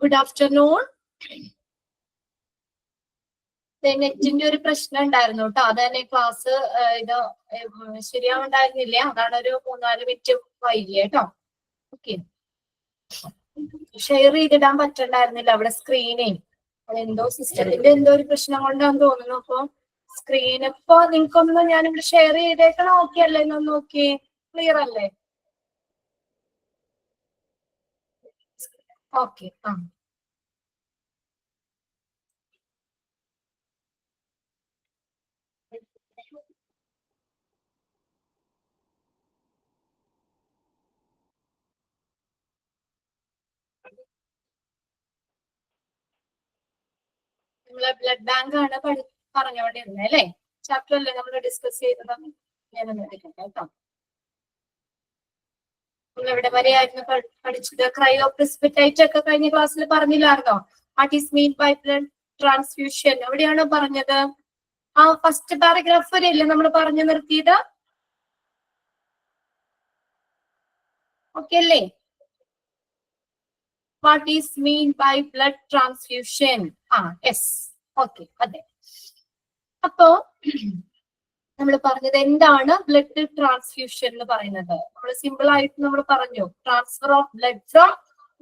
Good afternoon. നെറ്റിന്റെ ഒരു പ്രശ്നം ഉണ്ടായിരുന്നു കേട്ടോ. അത് തന്നെ ക്ലാസ് ഇത് ശരിയാവുണ്ടായിരുന്നില്ല. അതാണ് ഒരു 3-4 മിനിറ്റ് വൈകിയ കേട്ടോ. ഓക്കെ, ഷെയർ ചെയ്തിടാൻ പറ്റണ്ടായിരുന്നില്ല അവിടെ സ്ക്രീനേ. അതെന്തോ സിസ്റ്റത്തിന്റെ എന്തോ ഒരു പ്രശ്നം കൊണ്ടാന്ന് തോന്നുന്നു. അപ്പൊ സ്ക്രീൻ ഇപ്പൊ നിങ്ങൾക്കൊന്ന് ഞാനിവിടെ ഷെയർ ചെയ്തേക്കണം. ഓക്കെ അല്ലേ? എന്നൊന്ന് നോക്കിയേ, ക്ലിയർ അല്ലേ? ഓക്കെ. നമ്മളെ ബ്ലഡ് ബാങ്ക് ആണ് പറഞ്ഞുകൊണ്ടിരുന്നത് അല്ലേ? ചാപ്റ്റർ അല്ലേ നമ്മൾ ഡിസ്കസ് ചെയ്തത്? ഞാനൊന്ന് എടുക്കട്ടെ കേട്ടോ. നമ്മൾ എവിടെ വരെയായിരുന്നു പഠിച്ചത്? ക്രയോ പ്രിസിപിറ്റേറ്റ് ഒക്കെ കഴിഞ്ഞ ക്ലാസ്സിൽ പറഞ്ഞില്ലായിരുന്നോ? What is mean by blood transfusion എവിടെയാണോ പറഞ്ഞത്? ആ ഫസ്റ്റ് പാരഗ്രാഫ് വരെയല്ലേ നമ്മൾ പറഞ്ഞു നിർത്തിയത്? ഓക്കെ അല്ലേ? What is mean by blood transfusion? Yes, okay, അതെ. അപ്പോ നമ്മൾ പറഞ്ഞത് എന്താണ് ബ്ലഡ് ട്രാൻസ്ഫ്യൂഷൻ എന്ന് പറയുന്നത്? നമ്മൾ സിമ്പിൾ ആയിട്ട് നമ്മൾ പറഞ്ഞു, transfer of blood from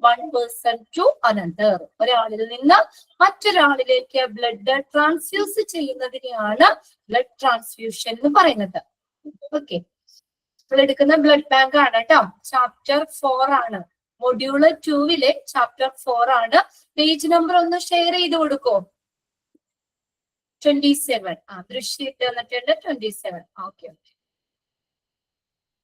one person to another. ഒരാളിൽ നിന്ന് മറ്റൊരാളിലേക്ക് ബ്ലഡ് ട്രാൻസ്ഫ്യൂസ് ചെയ്യുന്നതിനെയാണ് ബ്ലഡ് ട്രാൻസ്ഫ്യൂഷൻ എന്ന് പറയുന്നത്. ഓക്കെ, നമ്മൾ എടുക്കുന്ന ബ്ലഡ് ബാങ്ക് ആണ് കേട്ടോ. ചാപ്റ്റർ 4 ആണ്. മൊഡ്യൂള് 2 ചാപ്റ്റർ 4 ആണ്. പേജ് നമ്പർ ഒന്ന് ഷെയർ ചെയ്ത് കൊടുക്കോ? 27. ദൃശ്യത്ത് വന്നിട്ടുണ്ട് 27. ഓക്കെ.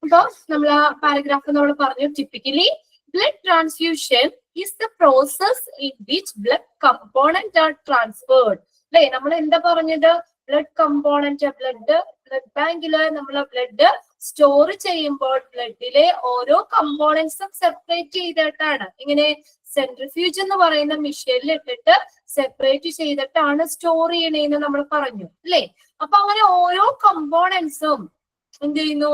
അപ്പൊ നമ്മൾ ആ പാരഗ്രാഫ് നമ്മൾ പറഞ്ഞു, typically blood transfusion is the process in which blood component R transferred. അല്ലെ, നമ്മൾ എന്താ പറഞ്ഞത്? ബ്ലഡ് കമ്പോണന്റ്, ബ്ലഡ് ബാങ്കില് നമ്മൾ ബ്ലഡ് സ്റ്റോർ ചെയ്യുമ്പോൾ ബ്ലഡിലെ ഓരോ കമ്പോണന്റ്സും സെപ്പറേറ്റ് ചെയ്തിട്ടാണ്, ഇങ്ങനെ സെൻട്രിഫ്യൂജ് എന്ന് പറയുന്ന മെഷീനിൽ ഇട്ടിട്ട് സെപ്പറേറ്റ് ചെയ്തിട്ടാണ് സ്റ്റോർ ചെയ്യണേന്ന് നമ്മൾ പറഞ്ഞു അല്ലേ? അപ്പൊ അങ്ങനെ ഓരോ കമ്പോണന്റ്സും എന്ത് ചെയ്യുന്നു?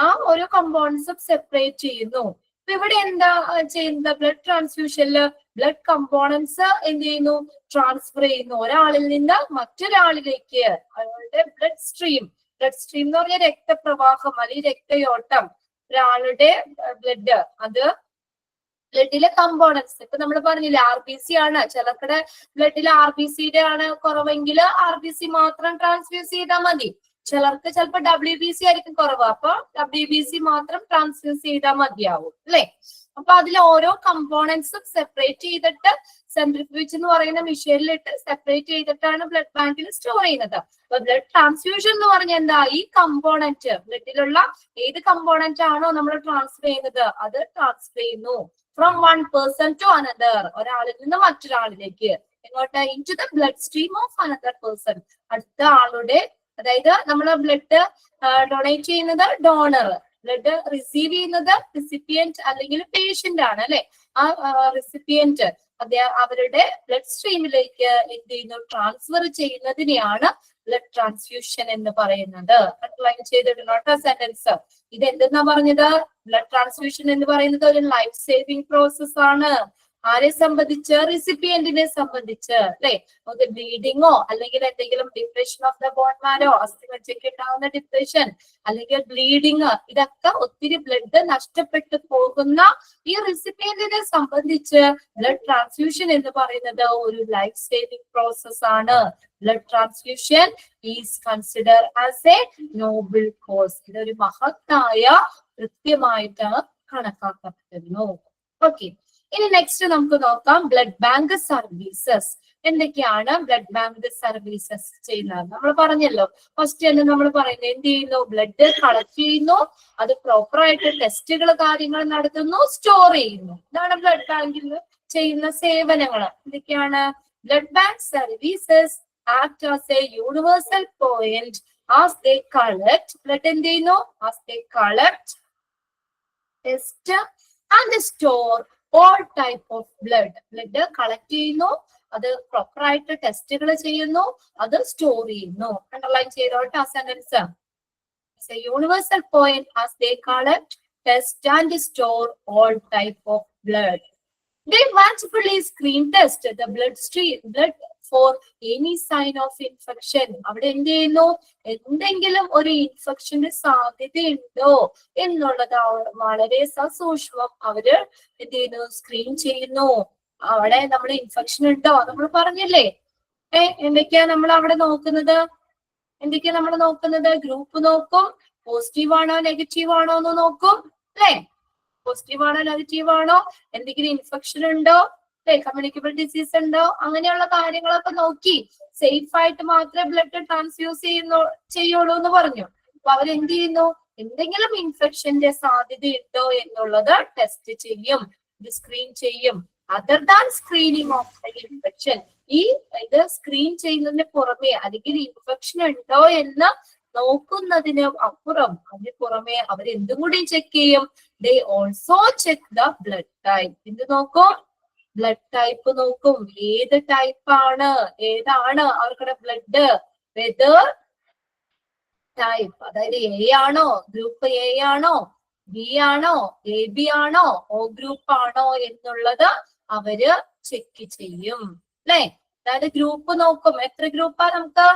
ആ ഓരോ കമ്പോണന്റ്സും സെപ്പറേറ്റ് ചെയ്യുന്നു. അപ്പൊ ഇവിടെ എന്താ ചെയ്യുന്നത്? ബ്ലഡ് ട്രാൻസ്ഫ്യൂഷനില് ബ്ലഡ് കമ്പോണന്റ്സ് എന്ത് ചെയ്യുന്നു? ട്രാൻസ്ഫർ ചെയ്യുന്നു ഒരാളിൽ നിന്ന് മറ്റൊരാളിലേക്ക്. അയാളുടെ ബ്ലഡ് സ്ട്രീം എന്ന് പറഞ്ഞാൽ രക്തപ്രവാഹം അല്ലെങ്കിൽ രക്തയോട്ടം. ഒരാളുടെ ബ്ലഡ്, അത് ബ്ലഡിലെ കമ്പോണൻസ്. ഇപ്പൊ നമ്മൾ പറഞ്ഞില്ലേ, RBC ആണ്. ചിലരുടെ ബ്ലഡിലെ RBCയുടെ ആണ് കുറവെങ്കിൽ RBC മാത്രം ട്രാൻസ്ഫ്യൂസ് ചെയ്താൽ മതി. ചിലർക്ക് ചിലപ്പോൾ WBC ആയിരിക്കും കുറവ്, അപ്പൊ WBC മാത്രം ട്രാൻസ്ഫ്യൂസ് ചെയ്താൽ മതിയാവും അല്ലെ? അപ്പൊ അതിൽ ഓരോ കമ്പോണൻസും സെപ്പറേറ്റ് ചെയ്തിട്ട് സെൻട്രിഫ്യൂജ് എന്ന് പറയുന്ന മെഷീനിലിട്ട് സെപ്പറേറ്റ് ചെയ്തിട്ടാണ് ബ്ലഡ് ബാങ്കിൽ സ്റ്റോർ ചെയ്യുന്നത്. അപ്പൊ ബ്ലഡ് ട്രാൻസ്ഫ്യൂഷൻ എന്ന് പറഞ്ഞാൽ എന്താ? ഈ കമ്പോണന്റ്, ബ്ലഡിലുള്ള ഏത് കമ്പോണന്റ് ആണോ നമ്മൾ ട്രാൻസ്ഫർ ചെയ്യുന്നത്, അത് ട്രാൻസ്ഫർ ചെയ്യുന്നു from one person to another. ഒരാളിൽ നിന്ന് മറ്റൊരാളിലേക്ക്. എങ്ങോട്ട്? Into the blood stream of another person. അടുത്ത ആളുടെ, അതായത് നമ്മൾ ബ്ലഡ് ഡൊണേറ്റ് ചെയ്യുന്നത് ഡോണർ, ബ്ലഡ് റിസീവ് ചെയ്യുന്നത് റിസിപ്പിയന്റ് അല്ലെങ്കിൽ പേഷ്യന്റ് ആണ് അല്ലെ? ആ റിസിപ്പിയന്റ് അവരുടെ ബ്ലഡ് സ്ട്രീമിലേക്ക് എന്ത് ചെയ്യുന്നു? ട്രാൻസ്ഫർ ചെയ്യുന്നതിനെയാണ് ബ്ലഡ് ട്രാൻസ്ഫ്യൂഷൻ എന്ന് പറയുന്നത്. അണ്ടർലൈൻ ചെയ്തിട്ടുണ്ട് സെന്റൻസ്. ഇത് എന്തെന്നാ പറഞ്ഞത്? ബ്ലഡ് ട്രാൻസ്ഫ്യൂഷൻ എന്ന് പറയുന്നത് ഒരു ലൈഫ് സേവിങ് പ്രോസസ് ആണ്. ആരെ സംബന്ധിച്ച്? റെസിപ്പിയന്റിനെ സംബന്ധിച്ച് അല്ലെ? നമുക്ക് ബ്ലീഡിങ്ങോ അല്ലെങ്കിൽ എന്തെങ്കിലും depression of the bone marrow, അസ്ഥിമജ്ജയ്ക്ക് ഉണ്ടാകുന്ന ഡിപ്രഷൻ അല്ലെങ്കിൽ ബ്ലീഡിങ്, ഇതൊക്കെ ഒത്തിരി ബ്ലഡ് നഷ്ടപ്പെട്ടു പോകുന്ന ഈ റെസിപ്പിയന്റിനെ സംബന്ധിച്ച് ബ്ലഡ് ട്രാൻസ്ഫ്യൂഷൻ എന്ന് പറയുന്നത് ഒരു ലൈഫ് സേവിങ് പ്രോസസ് ആണ്. Blood transfusion is consider as a noble cause. ഇതൊരു മഹത്തായ കൃത്യമായിട്ട് കണക്കാക്കപ്പെടുന്നു. ഓക്കെ, ഇനി നെക്സ്റ്റ് നമുക്ക് നോക്കാം ബ്ലഡ് ബാങ്ക് സർവീസസ്. എന്തൊക്കെയാണ് ബ്ലഡ് ബാങ്ക് സർവീസസ് ചെയ്യുന്നത്? നമ്മൾ പറഞ്ഞല്ലോ, ഫസ്റ്റ് തന്നെ നമ്മൾ പറയുന്നത് എന്ത് ചെയ്യുന്നു? ബ്ലഡ് കളക്ട് ചെയ്യുന്നു, അത് പ്രോപ്പർ ആയിട്ട് ടെസ്റ്റുകൾ കാര്യങ്ങൾ നടത്തുന്നു, സ്റ്റോർ ചെയ്യുന്നു. ഇതാണ് ബ്ലഡ് ബാങ്കിൽ ചെയ്യുന്ന സേവനങ്ങൾ. എന്തൊക്കെയാണ്? Blood bank services act as a universal point as they collect, blood എന്ത് ചെയ്യുന്നു? as they collect, test and store all type of blood. Blood collect ചെയ്യുന്നു, അത് പ്രോപ്പർ ആയിട്ട് ടെസ്റ്റുകൾ ചെയ്യുന്നു, അത് സ്റ്റോർ ചെയ്യുന്നു. അണ്ടർലൈൻ ചെയ്തോട്ടെ ആ sentence. Universal point as they collect, test and store all type of blood. They multiply screen test the blood for any sign of infection. അവിടെ എന്ത് ചെയ്യുന്നു? എന്തെങ്കിലും ഒരു ഇൻഫെക്ഷന് സാധ്യതയുണ്ടോ എന്നുള്ളത് വളരെ സസൂക്ഷ്മം അവര് എന്ത് ചെയ്യുന്നു? സ്ക്രീൻ ചെയ്യുന്നു. അവിടെ നമ്മൾ ഇൻഫെക്ഷൻ ഉണ്ടോ നമ്മൾ പറഞ്ഞില്ലേ? എന്തൊക്കെയാ നമ്മൾ അവിടെ നോക്കുന്നത്? എന്തൊക്കെയാ നമ്മൾ നോക്കുന്നത്? ഗ്രൂപ്പ് നോക്കും, പോസിറ്റീവ് ആണോ നെഗറ്റീവ് ആണോ എന്ന് നോക്കും, അല്ലെ? പോസിറ്റീവ് ആണോ നെഗറ്റീവ് ആണോ, എന്തെങ്കിലും ഇൻഫെക്ഷൻ ഉണ്ടോ, കമ്മ്യൂണിക്കബിൾ ഡിസീസ് ഉണ്ടോ, അങ്ങനെയുള്ള കാര്യങ്ങളൊക്കെ നോക്കി സേഫ് ആയിട്ട് മാത്രമേ ബ്ലഡ് ട്രാൻസ്ഫ്യൂസ് ചെയ്യുള്ളൂ എന്ന് പറഞ്ഞു. അപ്പൊ അവരെന്ത് ചെയ്യുന്നു? എന്തെങ്കിലും ഇൻഫെക്ഷന്റെ സാധ്യതയുണ്ടോ എന്നുള്ളത് ടെസ്റ്റ് ചെയ്യും, സ്ക്രീൻ ചെയ്യും. Other than screening of the infection, ഇത് സ്ക്രീൻ ചെയ്യുന്നതിന് പുറമെ അല്ലെങ്കിൽ ഇൻഫെക്ഷൻ ഉണ്ടോ എന്ന് നോക്കുന്നതിന് അപ്പുറം അതിന് പുറമെ അവരെന്തും കൂടി ചെക്ക് ചെയ്യും. They also check the blood type. എന്ത് നോക്കും? ബ്ലഡ് ടൈപ്പ് നോക്കും. ഏത് ടൈപ്പാണ്, ഏതാണ് അവർക്കുടെ ബ്ലഡ്, വെദർ ടൈപ്പ്, അതായത് എ ആണോ, ഗ്രൂപ്പ് എ ആണോ, ബി ആണോ, എ ബി ആണോ, ഒ ഗ്രൂപ്പ് ആണോ എന്നുള്ളത് അവര് ചെക്ക് ചെയ്യും, അല്ലെ? അതായത് ഗ്രൂപ്പ് നോക്കും. എത്ര ഗ്രൂപ്പാ? നമുക്ക്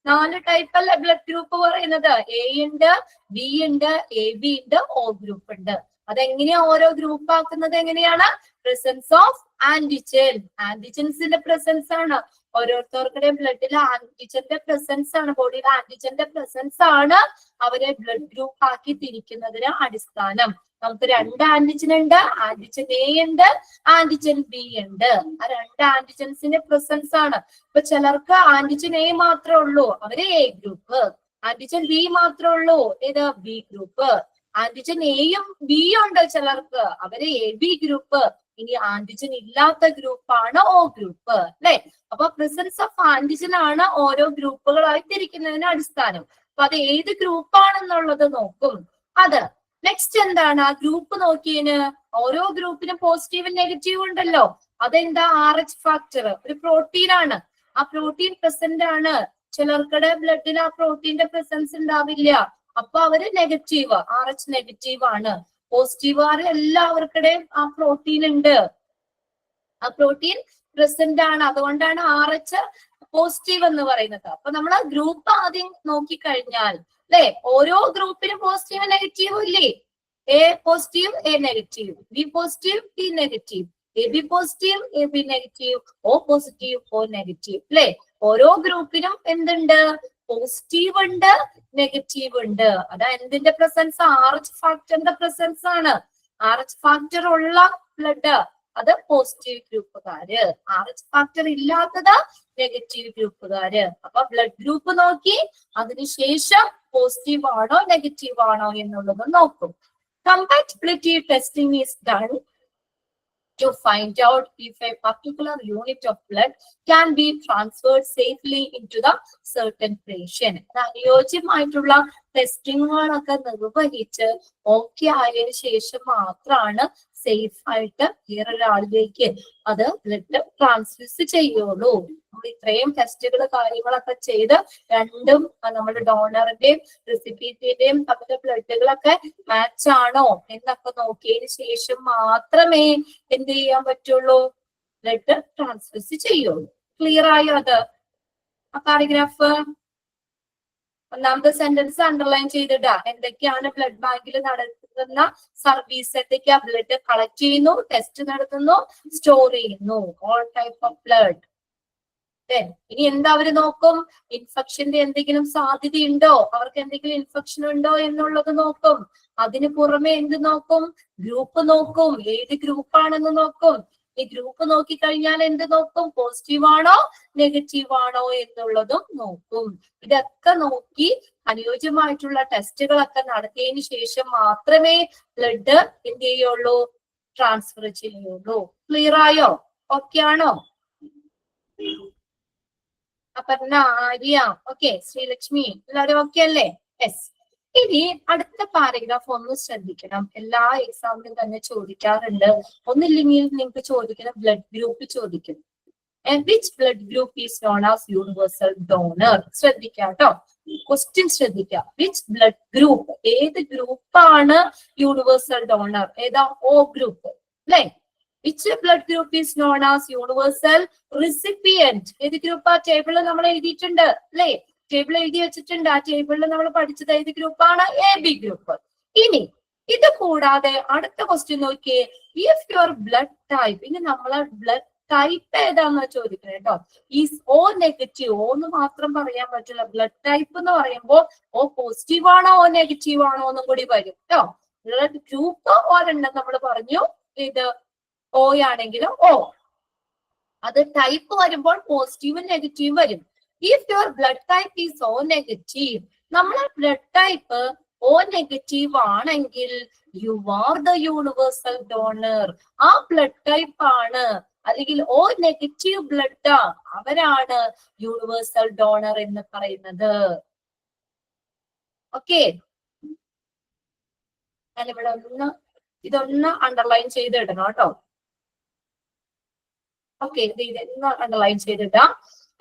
4 ടൈപ്പ് അല്ലേ ബ്ലഡ് ഗ്രൂപ്പ് പറയുന്നത്. എ ഉണ്ട്, ബി ഉണ്ട്, എ ബി ഉണ്ട്, ഒ ഗ്രൂപ്പ് ഉണ്ട്. അതെങ്ങനെയാ ഓരോ ഗ്രൂപ്പ് ആക്കുന്നത്? എങ്ങനെയാണ്? Presence of antigen. ആന്റിജൻസിന്റെ പ്രസൻസ് ആണ്. ഓരോരുത്തർക്കുടെ ബ്ലഡിലെ ആന്റിജന്റെ പ്രസൻസ് ആണ്, ബോഡിയിലെ ആന്റിജന്റെ പ്രസൻസ് ആണ് അവരെ ബ്ലഡ് ഗ്രൂപ്പ് ആക്കി തിരിക്കുന്നതിന് അടിസ്ഥാനം. നമുക്ക് 2 ആന്റിജൻ ഉണ്ട്. ആന്റിജൻ എ ഉണ്ട്, ആന്റിജൻ ബി ഉണ്ട്. ആ 2 ആന്റിജൻസിന്റെ പ്രസൻസ് ആണ്. ഇപ്പൊ ചിലർക്ക് ആന്റിജൻ എ മാത്രമേ ഉള്ളൂ, അവര് എ ഗ്രൂപ്പ്. ആന്റിജൻ ബി മാത്രമേ ഉള്ളൂ, ഏത്? B group. ആന്റിജൻ എയും ബിയും ഉണ്ട് ചിലർക്ക്, അവര് എ ബി ഗ്രൂപ്പ്. ഇനി ആന്റിജൻ ഇല്ലാത്ത ഗ്രൂപ്പാണ് ഒ ഗ്രൂപ്പ്, അല്ലെ? അപ്പൊ പ്രസൻസ് ഓഫ് ആന്റിജൻ ആണ് ഓരോ ഗ്രൂപ്പുകളായി തിരിക്കുന്നതിന് അടിസ്ഥാനം. അപ്പൊ അത് ഏത് ഗ്രൂപ്പാണെന്നുള്ളത് നോക്കും. അത് നെക്സ്റ്റ് എന്താണ്? ആ ഗ്രൂപ്പ് നോക്കിയതിന് ഓരോ ഗ്രൂപ്പിനും പോസിറ്റീവും നെഗറ്റീവും ഉണ്ടല്ലോ. അതെന്താ? RH ഫാക്ടർ, ഒരു പ്രോട്ടീൻ ആണ്. ആ പ്രോട്ടീൻ പ്രസന്റ് ആണ്. ചിലർക്കുടെ ബ്ലഡിൽ ആ പ്രോട്ടീന്റെ പ്രസൻസ് ഉണ്ടാവില്ല, അപ്പൊ അവര് നെഗറ്റീവ്, RH നെഗറ്റീവ് ആണ്. പോസിറ്റീവുകാർ എല്ലാവർക്കുടെയും ആ പ്രോട്ടീൻ ഉണ്ട്, ആ പ്രോട്ടീൻ പ്രസന്റ് ആണ്. അതുകൊണ്ടാണ് RH പോസിറ്റീവ് എന്ന് പറയുന്നത്. അപ്പൊ നമ്മൾ ഗ്രൂപ്പ് ആദ്യം നോക്കിക്കഴിഞ്ഞാൽ, അല്ലെ, ഓരോ ഗ്രൂപ്പിനും പോസിറ്റീവ് നെഗറ്റീവ് ഇല്ലേ? A positive, A negative, B positive, B negative, A B positive, A B negative, O positive, O negative, അല്ലെ? ഓരോ ഗ്രൂപ്പിനും എന്തുണ്ട്? പോസിറ്റീവ് ഉണ്ട്, നെഗറ്റീവ് ഉണ്ട്. അതാ എന്തിന്റെ പ്രസൻസ്? RH ഫാക്ടറിന്റെ പ്രസൻസ് ആണ്. RH ഫാക്ടർ ഉള്ള ബ്ലഡ് അത് പോസിറ്റീവ് ഗ്രൂപ്പുകാര്, RH ഫാക്ടർ ഇല്ലാത്തത് നെഗറ്റീവ് ഗ്രൂപ്പുകാര്. അപ്പൊ ബ്ലഡ് ഗ്രൂപ്പ് നോക്കി അതിനുശേഷം പോസിറ്റീവ് ആണോ നെഗറ്റീവ് ആണോ എന്നുള്ളത് നോക്കും. Compatibility testing is done to find out if a particular unit of blood can be transferred safely into the certain patient. അനുയോജ്യമായിട്ടുള്ള ടെസ്റ്റിങ്ങുകളൊക്കെ നിർവഹിച്ച് ഓക്കെ ആയതിനു ശേഷം മാത്രമാണ് സേഫ് ആയിട്ട് വേറൊരാളിലേക്ക് അത് ബ്ലഡ് ട്രാൻസ്ഫ്യൂസ് ചെയ്യുള്ളൂ. നമ്മൾ ഇത്രയും ടെസ്റ്റുകൾ കാര്യങ്ങളൊക്കെ ചെയ്ത് രണ്ടും നമ്മുടെ ഡോണറിന്റെയും റെസിപ്പിയന്റിന്റെയും തമ്മിലെ ബ്ലഡുകളൊക്കെ മാച്ച് ആണോ എന്നൊക്കെ നോക്കിയതിന് ശേഷം മാത്രമേ എന്ത് ചെയ്യാൻ പറ്റുള്ളൂ? ബ്ലഡ് ട്രാൻസ്ഫ്യൂസ് ചെയ്യുള്ളൂ. ക്ലിയർ ആയോ? അത് ആ പാരഗ്രാഫ് ഒന്നാമത്തെ സെന്റൻസ് അണ്ടർലൈൻ ചെയ്തിടാ. എന്തൊക്കെയാണ് ബ്ലഡ് ബാങ്കിൽ നടത്തുന്ന സർവീസ്? എന്തൊക്കെയാ? ബ്ലഡ് കളക്ട് ചെയ്യുന്നു, ടെസ്റ്റ് നടത്തുന്നു, സ്റ്റോർ ചെയ്യുന്നു. All type of blood. ഇനി എന്താ അവര് നോക്കും? ഇൻഫെക്ഷന്റെ എന്തെങ്കിലും സാധ്യതയുണ്ടോ, അവർക്ക് എന്തെങ്കിലും ഇൻഫെക്ഷൻ ഉണ്ടോ എന്നുള്ളത് നോക്കും. അതിന് പുറമെ എന്ത് നോക്കും? ഗ്രൂപ്പ് നോക്കും. ഏത് ഗ്രൂപ്പാണെന്ന് നോക്കും. ഈ ഗ്രൂപ്പ് നോക്കിക്കഴിഞ്ഞാൽ എന്ത് നോക്കും? പോസിറ്റീവ് ആണോ നെഗറ്റീവ് ആണോ എന്നുള്ളതും നോക്കും. ഇതൊക്കെ നോക്കി അനുയോജ്യമായിട്ടുള്ള ടെസ്റ്റുകളൊക്കെ നടത്തിയതിനു ശേഷം മാത്രമേ ബ്ലഡ് എന്ത് ചെയ്യുള്ളൂ? ട്രാൻസ്ഫർ ചെയ്യുള്ളൂ. ക്ലിയർ ആയോ? ഓക്കെ ആണോ? അപർണ, ആര്യ, ഓക്കെ, ശ്രീലക്ഷ്മി, എല്ലാവരും ഓക്കെ അല്ലേ? യെസ്. ഇനി അടുത്ത പാരഗ്രാഫ് ഒന്ന് ശ്രദ്ധിക്കണം. എല്ലാ എക്സാമിനും തന്നെ ചോദിക്കാറുണ്ട്. ഒന്നില്ലെങ്കിൽ നിങ്ങൾക്ക് ചോദിക്കുന്ന ബ്ലഡ് ഗ്രൂപ്പ് ചോദിക്കും. Which blood group is known as universal donor? ശ്രദ്ധിക്കാം കേട്ടോ, ക്വസ്റ്റ്യൻ ശ്രദ്ധിക്കാം. വിച്ച് ബ്ലഡ് ഗ്രൂപ്പ്, ഏത് ഗ്രൂപ്പാണ് യൂണിവേഴ്സൽ ഡോണർ? ഏതാ? ഒ ഗ്രൂപ്പ്, അല്ലെ? Which blood group is known as universal recipient? ഏത് ഗ്രൂപ്പ്? ആ ടേബിളിൽ നമ്മൾ എഴുതിയിട്ടുണ്ട് അല്ലെ? ടേബിൾ എഴുതി വെച്ചിട്ടുണ്ട്. ആ ടേബിളിൽ നമ്മൾ പഠിച്ചത് ഏത് ഗ്രൂപ്പാണ്? AB group. ഇനി ഇത് കൂടാതെ അടുത്ത ക്വസ്റ്റ്യൻ നോക്കിയേ. ഇഫ് യുവർ ബ്ലഡ് ടൈപ്പ്, ഇനി നമ്മളെ ബ്ലഡ് ടൈപ്പ് ഏതാണെന്ന് ചോദിക്കുന്നത് കേട്ടോ. ഈസ് O നെഗറ്റീവ്, O എന്ന് മാത്രം പറയാൻ പറ്റില്ല. ബ്ലഡ് ടൈപ്പ് എന്ന് പറയുമ്പോൾ O പോസിറ്റീവ് ആണോ O നെഗറ്റീവ് ആണോ എന്നും കൂടി വരും കേട്ടോ. ബ്ലഡ് ഗ്രൂപ്പ് ഒരെണ്ണം നമ്മൾ പറഞ്ഞു, ഇത് O ആണെങ്കിലും O. അത് ടൈപ്പ് വരുമ്പോൾ പോസിറ്റീവും നെഗറ്റീവും വരും. If your blood type is O negative, നമ്മളെ ബ്ലഡ് ടൈപ്പ് O നെഗറ്റീവ് ആണെങ്കിൽ you are the universal donor. ആ ബ്ലഡ് ടൈപ്പ് ആണ്, അല്ലെങ്കിൽ O നെഗറ്റീവ് ബ്ലഡ്, അവരാണ് യൂണിവേഴ്സൽ ഡോണർ എന്ന് പറയുന്നത്. ഓക്കെ, ഞാനിവിടെ ഇതൊന്ന് അണ്ടർലൈൻ ചെയ്തിടണം കേട്ടോ. ഓക്കെ, ഇതൊന്ന് അണ്ടർലൈൻ ചെയ്തിട്ടാ.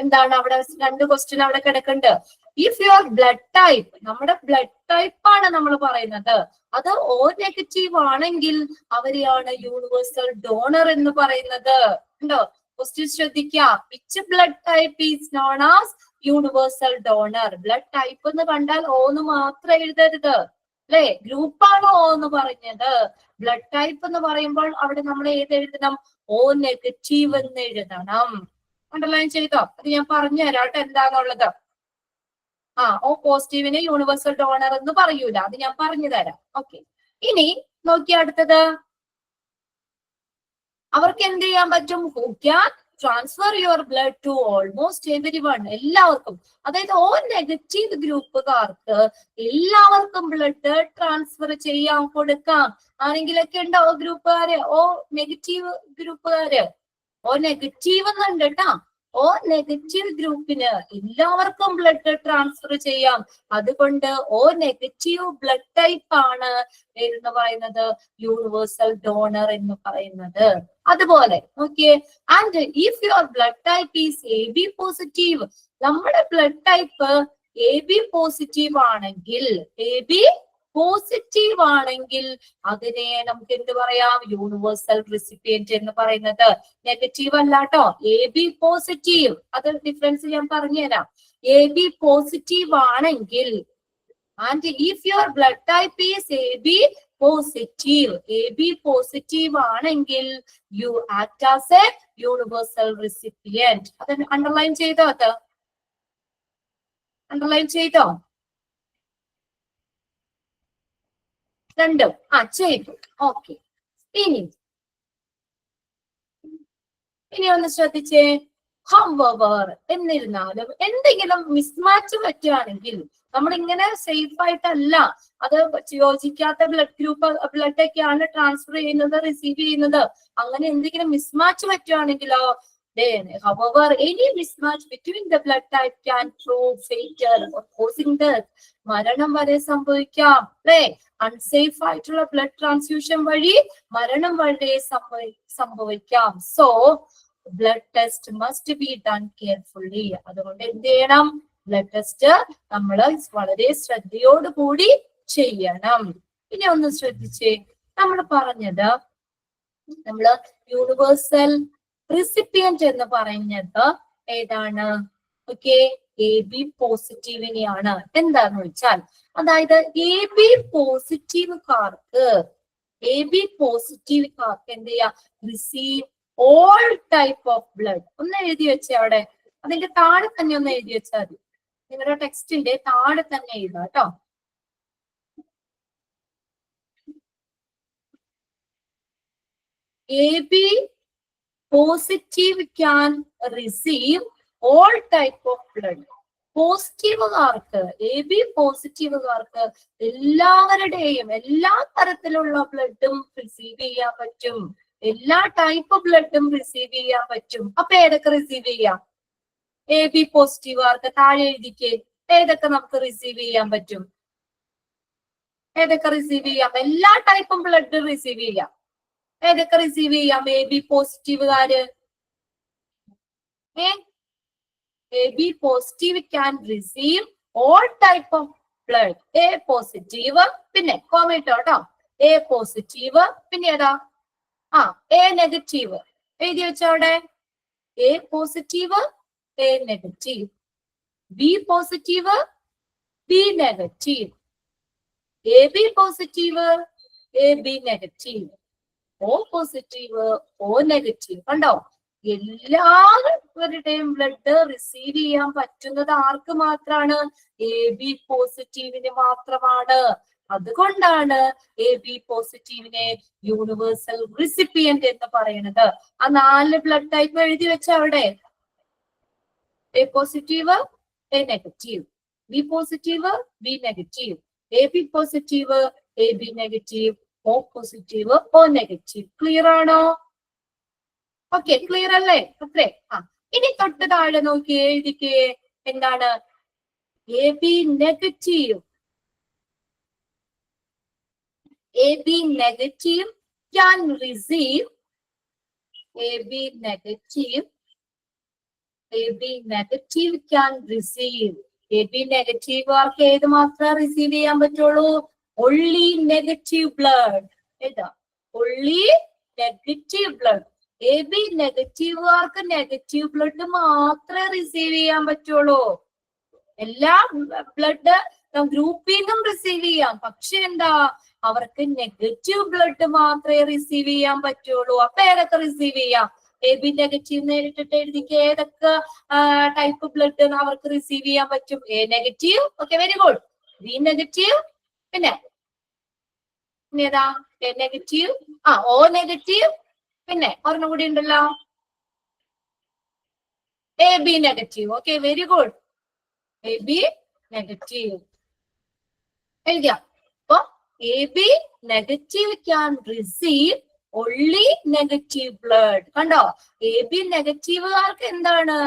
എന്താണ് അവിടെ രണ്ട് ക്വസ്റ്റ്യൻ അവിടെ കിടക്കുന്നുണ്ട്. ഇഫ് യുവർ ബ്ലഡ് ടൈപ്പ്, നമ്മുടെ ബ്ലഡ് ടൈപ്പ് ആണ് നമ്മൾ പറയുന്നത്, അത് O നെഗറ്റീവ് ആണെങ്കിൽ അവരെയാണ് യൂണിവേഴ്സൽ ഡോണർ എന്ന് പറയുന്നത്. ഉണ്ടോ? ക്വസ്റ്റ്യൻ ശ്രദ്ധിക്കാം. Which blood type is known as universal donor? Blood type എന്ന് കണ്ടാൽ O എന്ന് മാത്രം എഴുതരുത് അല്ലെ? ഗ്രൂപ്പാണ് O എന്ന് പറഞ്ഞത്. ബ്ലഡ് ടൈപ്പ് എന്ന് പറയുമ്പോൾ അവിടെ നമ്മൾ ഏത് എഴുതണം? O നെഗറ്റീവ് എന്ന് എഴുതണം. അണ്ടർലൈൻ ചെയ്തോ? അത് ഞാൻ പറഞ്ഞു തരാട്ടെ എന്താന്നുള്ളത്. O പോസിറ്റീവിനെ യൂണിവേഴ്സൽ ഡോണർ എന്ന് പറയൂല, അത് ഞാൻ പറഞ്ഞു തരാം. ഓക്കെ, ഇനി നോക്കിയ അടുത്തത്. അവർക്ക് എന്ത് ചെയ്യാൻ പറ്റും? Who can transfer your blood to almost every one, എല്ലാവർക്കും. അതായത് O നെഗറ്റീവ് ഗ്രൂപ്പുകാർക്ക് എല്ലാവർക്കും ബ്ലഡ് ട്രാൻസ്ഫർ ചെയ്യാൻ കൊടുക്കാം. ആരെങ്കിലൊക്കെ ഉണ്ടോ ഗ്രൂപ്പുകാര്? O നെഗറ്റീവ് ഗ്രൂപ്പുകാര്, O നെഗറ്റീവ് എന്നുണ്ട് കേട്ടാ. O നെഗറ്റീവ് ഗ്രൂപ്പിന് എല്ലാവർക്കും ബ്ലഡ് ട്രാൻസ്ഫർ ചെയ്യാം. അതുകൊണ്ട് O നെഗറ്റീവ് ബ്ലഡ് ടൈപ്പ് ആണ് എന്ന് പറയുന്നത് യൂണിവേഴ്സൽ ഡോണർ എന്ന് പറയുന്നത്. അതുപോലെ നോക്കിയേ, and if your blood type is AB positive, നമ്മുടെ ബ്ലഡ് ടൈപ്പ് AB പോസിറ്റീവ് ആണെങ്കിൽ, AB പോസിറ്റീവ് ആണെങ്കിൽ അതിനെ നമുക്ക് എന്ത് പറയാം? യൂണിവേഴ്സൽ റിസിപ്പിയന്റ് എന്ന് പറയുന്നത്. നെഗറ്റീവ് അല്ല കേട്ടോ, AB പോസിറ്റീവ്. അത് ഡിഫറൻസ് ഞാൻ പറഞ്ഞുതരാം. AB പോസിറ്റീവ് ആണെങ്കിൽ, and if your blood type is AB positive, AB positive ആണെങ്കിൽ you act as a universal recipient. അത് അണ്ടർലൈൻ ചെയ്തോ? അത് അണ്ടർലൈൻ ചെയ്തോ? രണ്ടും ചെയ്തു. ഓക്കെ, ഇനി ഒന്ന് ശ്രദ്ധിച്ചേ. ഹവർ, എന്നിരുന്നാലും എന്തെങ്കിലും മിസ്മാച്ച് പറ്റുകയാണെങ്കിൽ, നമ്മളിങ്ങനെ സേഫ് ആയിട്ടല്ല, അത് യോജിക്കാത്ത ബ്ലഡ് ഗ്രൂപ്പ് ബ്ലഡ് ഒക്കെയാണ് ട്രാൻസ്ഫർ ചെയ്യുന്നത്, റിസീവ് ചെയ്യുന്നത്. അങ്ങനെ എന്തെങ്കിലും mismatch പറ്റുകയാണെങ്കിലോ, however any mismatch between the blood type can prove fatal or causing death, മരണം വരെ സംഭവിക്കാം അല്ലെ? അൺസേഫ് ആയിട്ടുള്ള ബ്ലഡ് ട്രാൻസ്ഫ്യൂഷൻ വഴി മരണം വരെ സംഭവിക്കാം. So blood test must be done carefully. അതുകൊണ്ട് എന്ത് ചെയ്യണം? ബ്ലഡ് ടെസ്റ്റ് നമ്മൾ വളരെ ശ്രദ്ധയോടുകൂടി ചെയ്യണം. ഇനി ഒന്ന് ശ്രദ്ധിച്ചേ, നമ്മൾ പറഞ്ഞത് നമ്മള് യൂണിവേഴ്സൽ റിസിപ്പിയന്റ് എന്ന് പറയുന്നത് ഏതാണ്? Okay, AB പോസിറ്റീവിനെയാണ്. എന്താന്ന് വെച്ചാൽ, അതായത് AB പോസിറ്റീവുകാർക്ക് എന്ത് ചെയ്യാ? Receive all type of blood. ഒന്ന് എഴുതി വെച്ചേ അവിടെ, അതിന്റെ താഴെ തന്നെ ഒന്ന് എഴുതി വെച്ചാൽ മതി. നിങ്ങളുടെ ടെക്സ്റ്റിന്റെ താഴെ തന്നെ എഴുതാം കേട്ടോ. AB positive can receive all type of blood. പോസിറ്റീവുകാർക്ക്, AB പോസിറ്റീവുകാർക്ക് എല്ലാവരുടെയും എല്ലാ തരത്തിലുള്ള ബ്ലഡും റിസീവ് ചെയ്യാൻ പറ്റും. എല്ലാ ടൈപ്പ് ബ്ലഡും റിസീവ് ചെയ്യാൻ പറ്റും. അപ്പൊ ഏതൊക്കെ റിസീവ് ചെയ്യാം? AB പോസിറ്റീവുകാർക്ക് താഴെ എഴുതിക്കേ, ഏതൊക്കെ നമുക്ക് റിസീവ് ചെയ്യാൻ പറ്റും? ഏതൊക്കെ റിസീവ് ചെയ്യാം? എല്ലാ ടൈപ്പും ബ്ലഡ് റിസീവ് ചെയ്യാം. ഏതൊക്കെ റിസീവ് ചെയ്യാം? AB പോസിറ്റീവുകാര്, AB positive can receive all type of blood. A positive, പിന്നെ കോമ ഇട്ടോ കേട്ടോ, A പോസിറ്റീവ്, പിന്നെ ഏതാ? എ നെഗറ്റീവ് എഴുതി വെച്ചവിടെ. A positive, A negative. B positive, B negative. A B positive, A B negative. O positive, O negative. കണ്ടോ? എല്ലാവരുടെയും blood receive ചെയ്യാൻ പറ്റുന്നത് ആർക്ക് മാത്രമാണ്? എ ബി പോസിറ്റീവിന് മാത്രമാണ്. അതുകൊണ്ടാണ് എ ബി പോസിറ്റീവിനെ യൂണിവേഴ്സൽ റിസിപ്പിയന്റ് എന്ന് പറയുന്നത്. ആ 4 ബ്ലഡ് ടൈപ്പ് എഴുതി വെച്ച അവിടെ. A positive, A negative. B positive, B negative. A B positive, A B negative. O positive, O negative. Clear ആണോ? ഓക്കെ, ക്ലിയർ അല്ലേ? അത്രേ. ഇനി തൊട്ട് താഴെ നോക്കി എഴുതിക്കേ. എന്താണ്? A B negative. A B negative can receive. A B negative, A B negative can receive. A B നെഗറ്റീവുകാർക്ക് ഏത് മാത്രമേ റിസീവ് ചെയ്യാൻ പറ്റുള്ളൂ? Only negative blood. ഏതാ? Only negative blood. A B നെഗറ്റീവുകാർക്ക് നെഗറ്റീവ് ബ്ലഡ് മാത്രമേ റിസീവ് ചെയ്യാൻ പറ്റുള്ളൂ. എല്ലാ ബ്ലഡ് ഗ്രൂപ്പിൽ നിന്നും റിസീവ് ചെയ്യാം. പക്ഷെ എന്താ? അവർക്ക് നെഗറ്റീവ് ബ്ലഡ് മാത്രമേ റിസീവ് ചെയ്യാൻ പറ്റുള്ളൂ. അപ്പൊ ഏതൊക്കെ റിസീവ് ചെയ്യാം? എ ബി നെഗറ്റീവ് നേരിട്ടിട്ട് എഴുതിക്ക്. ഏതൊക്കെ ടൈപ്പ് ബ്ലഡ് അവർക്ക് റിസീവ് ചെയ്യാൻ പറ്റും? A negative. Okay, very good. B negative. പിന്നെ ഏതാ? A negative. O negative. പിന്നെ ഒരെണ്ണം കൂടി ഉണ്ടല്ലോ, A B negative. Okay, very good. A B negative എഴുതിയ. അപ്പൊ A B negative can receive only negative blood. കണ്ടോ? എ ബി നെഗറ്റീവുകാർക്ക് എന്താണ്?